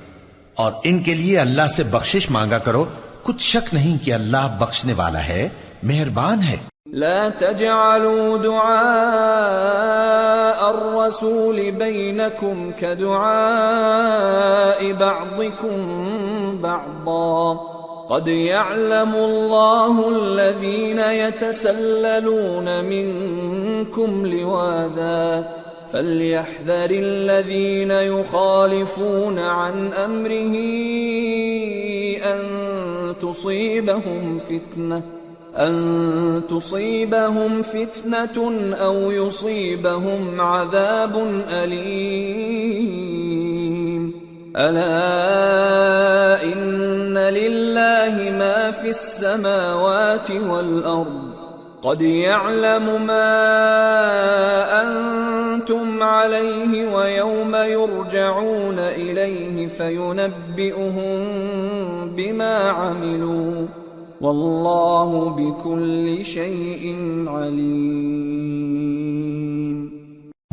اور ان کے لیے اللہ سے بخشش مانگا کرو، کچھ شک نہیں کہ اللہ بخشنے والا ہے، مہربان ہے۔ لا تجعلوا دعاء الرسول بينكم كدعاء بعضكم بعضا قد يعلم الله الذين يتسللون منكم لواذا فليحذر الذين يخالفون عن أمره أن تصيبهم فتنة أو يصيبهم عذاب أليم ألا إن لله ما في السماوات والأرض قد يعلم ما أنتم عليه ويوم يرجعون إليه فينبئهم بما عملوا واللہ بكل شیء علیم۔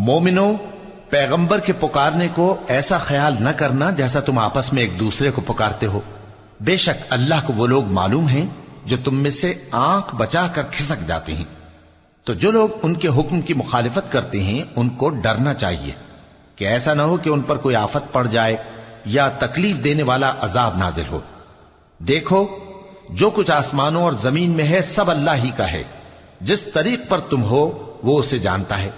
مومنو، پیغمبر کے پکارنے کو ایسا خیال نہ کرنا جیسا تم آپس میں ایک دوسرے کو پکارتے ہو، بے شک اللہ کو وہ لوگ معلوم ہیں جو تم میں سے آنکھ بچا کر کھسک جاتے ہیں، تو جو لوگ ان کے حکم کی مخالفت کرتے ہیں ان کو ڈرنا چاہیے کہ ایسا نہ ہو کہ ان پر کوئی آفت پڑ جائے یا تکلیف دینے والا عذاب نازل ہو۔ دیکھو، جو کچھ آسمانوں اور زمین میں ہے سب اللہ ہی کا ہے، جس طریق پر تم ہو وہ اسے جانتا ہے،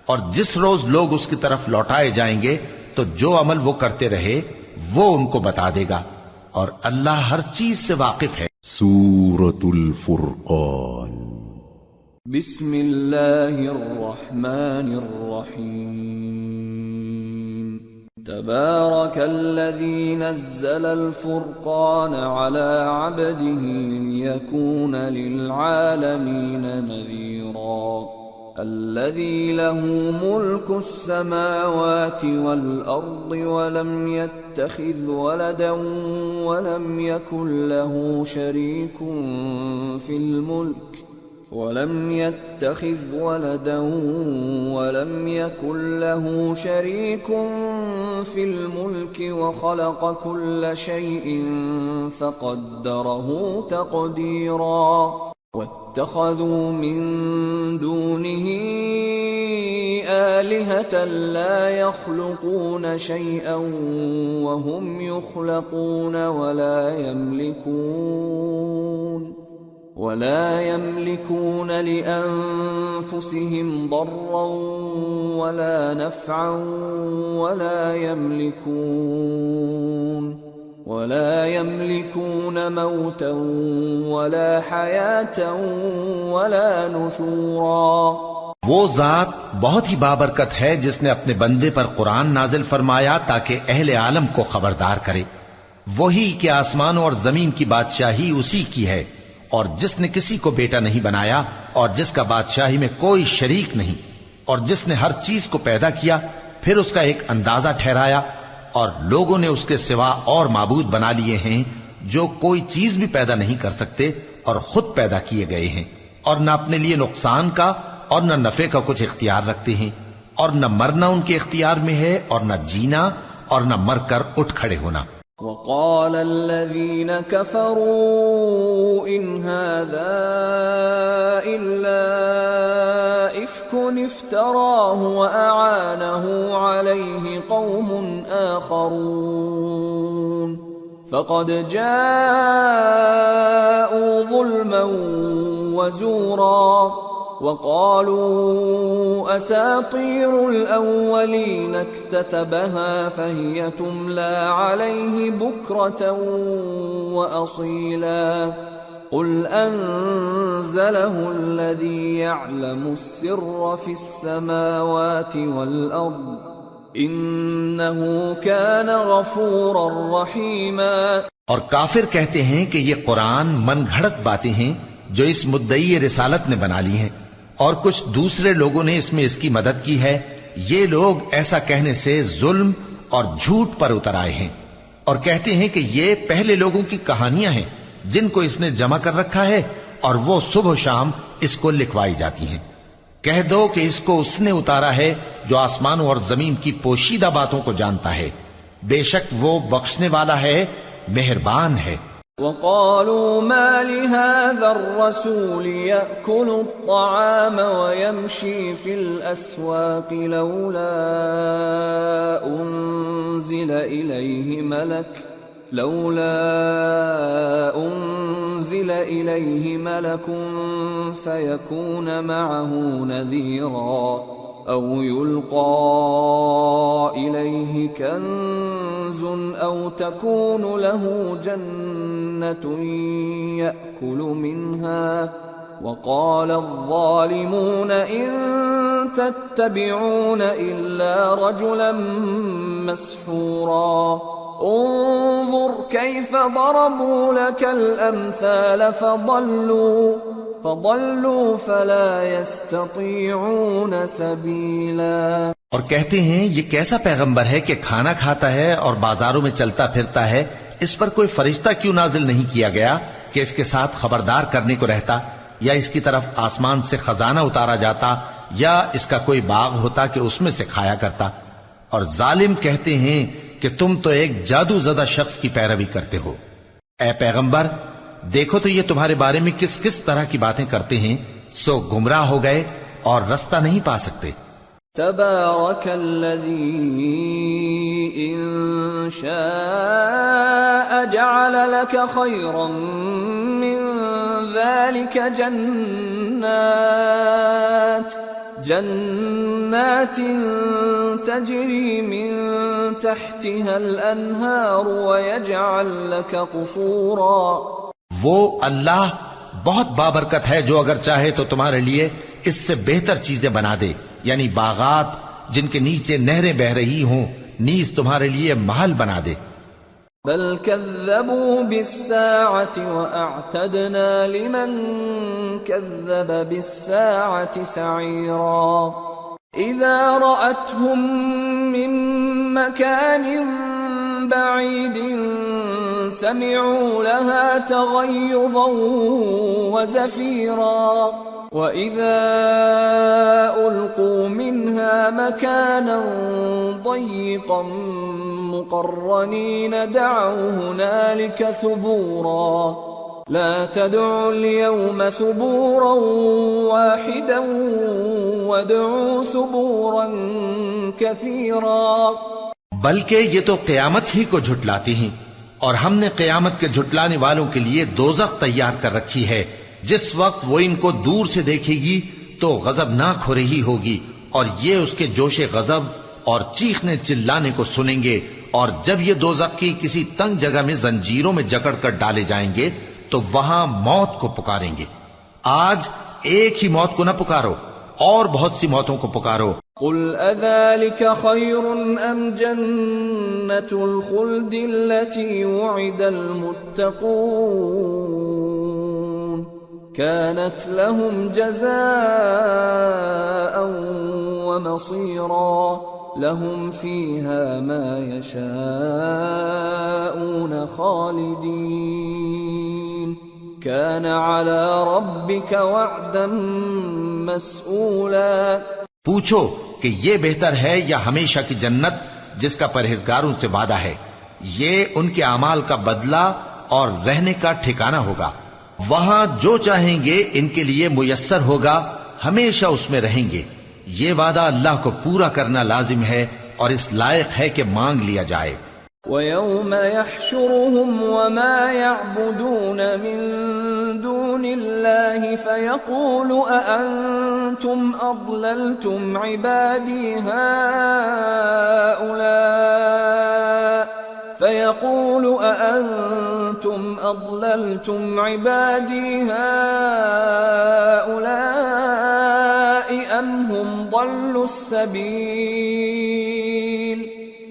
اور جس روز لوگ اس کی طرف لوٹائے جائیں گے تو جو عمل وہ کرتے رہے وہ ان کو بتا دے گا، اور اللہ ہر چیز سے واقف ہے۔ سورة الفرقان۔ بسم اللہ الرحمن الرحیم۔ تبارك الذي نزل الفرقان على عبده ليكون للعالمين نذيرا الذي له ملك السماوات والأرض ولم يتخذ ولدا ولم يكن له شريك في الملك ولم يتخذ ولدا ولم يكن له شريك في الملك وخلق كل شيء فقدره تقديرا واتخذوا من دونه آلهة لا يخلقون شيئا وهم يخلقون ولا يملكون لأنفسهم ضرا ولا نفعا ولا يملكون موتا ولا حياة ولا نشورا۔ وہ ذات بہت ہی بابرکت ہے جس نے اپنے بندے پر قرآن نازل فرمایا تاکہ اہل عالم کو خبردار کرے، وہی کہ آسمانوں اور زمین کی بادشاہی اسی کی ہے، اور جس نے کسی کو بیٹا نہیں بنایا اور جس کا بادشاہی میں کوئی شریک نہیں اور جس نے ہر چیز کو پیدا کیا پھر اس کا ایک اندازہ ٹھہرایا اور لوگوں نے اس کے سوا اور معبود بنا لیے ہیں جو کوئی چیز بھی پیدا نہیں کر سکتے اور خود پیدا کیے گئے ہیں اور نہ اپنے لیے نقصان کا اور نہ نفع کا کچھ اختیار رکھتے ہیں اور نہ مرنا ان کے اختیار میں ہے اور نہ جینا اور نہ مر کر اٹھ کھڑے ہونا. وقال الذين كفروا إن هذا إلا إفك افتراه وأعانه عليه قوم آخرون فقد جاءوا ظلما وزورا وقالوا أساطير الأولين اكتتبها فهي تملى عليه بكرة وأصيلا قل أنزله الذي يعلم السر في السماوات والأرض إنه كان غفورا رحيما. اور کافر کہتے ہیں کہ یہ قرآن من گھڑت باتیں ہیں جو اس مدعی رسالت نے بنا لی ہیں اور کچھ دوسرے لوگوں نے اس میں اس کی مدد کی ہے. یہ لوگ ایسا کہنے سے ظلم اور جھوٹ پر اتر آئے ہیں اور کہتے ہیں کہ یہ پہلے لوگوں کی کہانیاں ہیں جن کو اس نے جمع کر رکھا ہے اور وہ صبح و شام اس کو لکھوائی جاتی ہیں. کہہ دو کہ اس کو اس نے اتارا ہے جو آسمانوں اور زمین کی پوشیدہ باتوں کو جانتا ہے. بے شک وہ بخشنے والا ہے، مہربان ہے. وقالوا ما لهذا الرسول يأكل الطعام ويمشي في الأسواق لولا أنزل إليه ملك فيكون معه نذيرا أو يلقى إليه كنز أو تكون له جنة يأكل منها وقال الظالمون إن تتبعون إلا رجلا مسحورا انظر كيف ضربوا لك الأمثال فضلوا فلا يستطيعون سبيلا. اور کہتے ہیں یہ کیسا پیغمبر ہے کہ کھانا کھاتا ہے اور بازاروں میں چلتا پھرتا ہے، اس پر کوئی فرشتہ کیوں نازل نہیں کیا گیا کہ اس کے ساتھ خبردار کرنے کو رہتا، یا اس کی طرف آسمان سے خزانہ اتارا جاتا، یا اس کا کوئی باغ ہوتا کہ اس میں سے کھایا کرتا. اور ظالم کہتے ہیں کہ تم تو ایک جادو زدہ شخص کی پیروی کرتے ہو. اے پیغمبر دیکھو تو یہ تمہارے بارے میں کس کس طرح کی باتیں کرتے ہیں، سو گمراہ ہو گئے اور رستہ نہیں پا سکتے. تبارك الذي إن شاء جعل لك خيرا من ذلك جنات تجري من تحتها الأنهار ويجعل لك قصورا. وہ اللہ بہت بابرکت ہے جو اگر چاہے تو تمہارے لیے اس سے بہتر چیزیں بنا دے، یعنی باغات جن کے نیچے نہریں بہ رہی ہوں، نیز تمہارے لیے محل بنا دے. بل كذبوا بالساعة وأعتدنا لمن كذب بالساعة سعيرا. إذا رأتهم من مكان بعيد سمعوا لها تغيظا وزفيرا وَإِذَا أُلْقُوا مِنْهَا مَكَانًا ضَيِّقًا مُقَرَّنِينَ دَعَوْا هُنَالِكَ ثُبُورًا لَا تَدْعُوا الْيَوْمَ ثُبُورًا وَاحِدًا وَادْعُوا ثُبُورًا كَثِيرًا. بلکہ یہ تو قیامت ہی کو جھٹلاتی ہیں، اور ہم نے قیامت کے جھٹلانے والوں کے لیے دوزخ تیار کر رکھی ہے. جس وقت وہ ان کو دور سے دیکھے گی تو غضبناک ہو رہی ہوگی، اور یہ اس کے جوش غضب اور چیخنے چلانے کو سنیں گے. اور جب یہ دوزخ کی کسی تنگ جگہ میں زنجیروں میں جکڑ کر ڈالے جائیں گے تو وہاں موت کو پکاریں گے. آج ایک ہی موت کو نہ پکارو، اور بہت سی موتوں کو پکارو. قل اذلك خير ام جنة الخلد التي وعد المتقون كانت لهم جزاء ومصيرا لهم فيها ما يشاءون خالدين كان على ربك وعدا مسئولا. پوچھو کہ یہ بہتر ہے یا ہمیشہ کی جنت جس کا پرہیزگاروں سے وعدہ ہے؟ یہ ان کے اعمال کا بدلہ اور رہنے کا ٹھکانہ ہوگا. وہاں جو چاہیں گے ان کے لیے میسر ہوگا، ہمیشہ اس میں رہیں گے. یہ وعدہ اللہ کو پورا کرنا لازم ہے اور اس لائق ہے کہ مانگ لیا جائے. وَيَوْمَ يَحْشُرُهُمْ وَمَا يَعْبُدُونَ مِن دُونِ اللَّهِ فَيَقُولُ أَأَنْتُمْ أَضْلَلْتُمْ عِبَادِي هَؤُلَاءِ أَمْ هُمْ ضَلُّوا السَّبِيلَ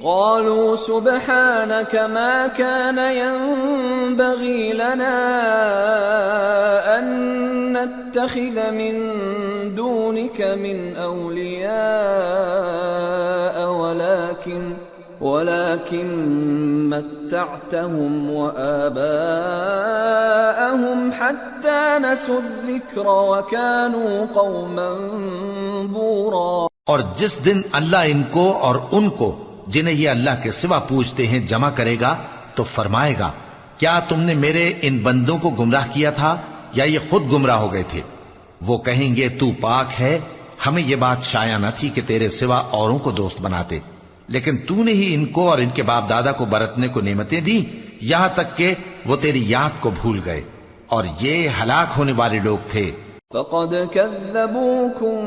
قالوا سبحانك ما كان ينبغي لنا أن نتخذ من دونك من أولياء ولكن متعتهم وآباءهم حتى نسوا الذكر وكانوا قوما بورا. اور جس دن اللہ ان کو اور ان کو جنہیں یہ اللہ کے سوا پوچھتے ہیں جمع کرے گا تو فرمائے گا، کیا تم نے میرے ان بندوں کو گمراہ کیا تھا یا یہ خود گمراہ ہو گئے تھے؟ وہ کہیں گے تو پاک ہے، ہمیں یہ بات شایع نہ تھی کہ تیرے سوا اوروں کو دوست بناتے، لیکن تو نے ہی ان کو اور ان کے باپ دادا کو برتنے کو نعمتیں دی یہاں تک کہ وہ تیری یاد کو بھول گئے، اور یہ ہلاک ہونے والے لوگ تھے. فقد كذبوكم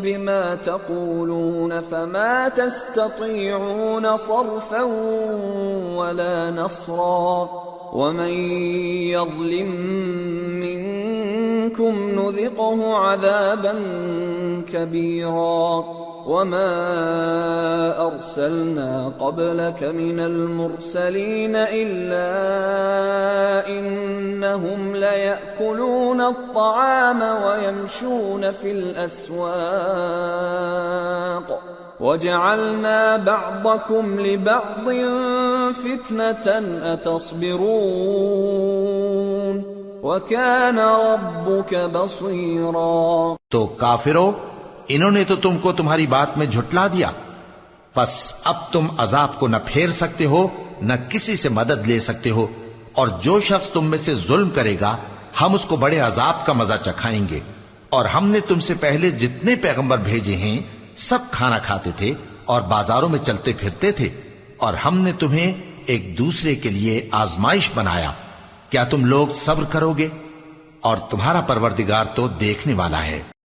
بما تقولون فما تستطيعون صرفا ولا نصرا ومن يظلم منكم نذقه عذابا كبيرا. وما أرسلنا قبلك من المرسلين إلا إنهم ليأكلون الطعام ويمشون في الأسواق وجعلنا بعضكم لبعض فتنة أتصبرون وكان ربك بصيرا. تو کافرو، انہوں نے تو تم کو تمہاری بات میں جھٹلا دیا، بس اب تم عذاب کو نہ پھیر سکتے ہو نہ کسی سے مدد لے سکتے ہو، اور جو شخص تم میں سے ظلم کرے گا ہم اس کو بڑے عذاب کا مزہ چکھائیں گے. اور ہم نے تم سے پہلے جتنے پیغمبر بھیجے ہیں سب کھانا کھاتے تھے اور بازاروں میں چلتے پھرتے تھے، اور ہم نے تمہیں ایک دوسرے کے لیے آزمائش بنایا. کیا تم لوگ صبر کرو گے؟ اور تمہارا پروردگار تو دیکھنے والا ہے.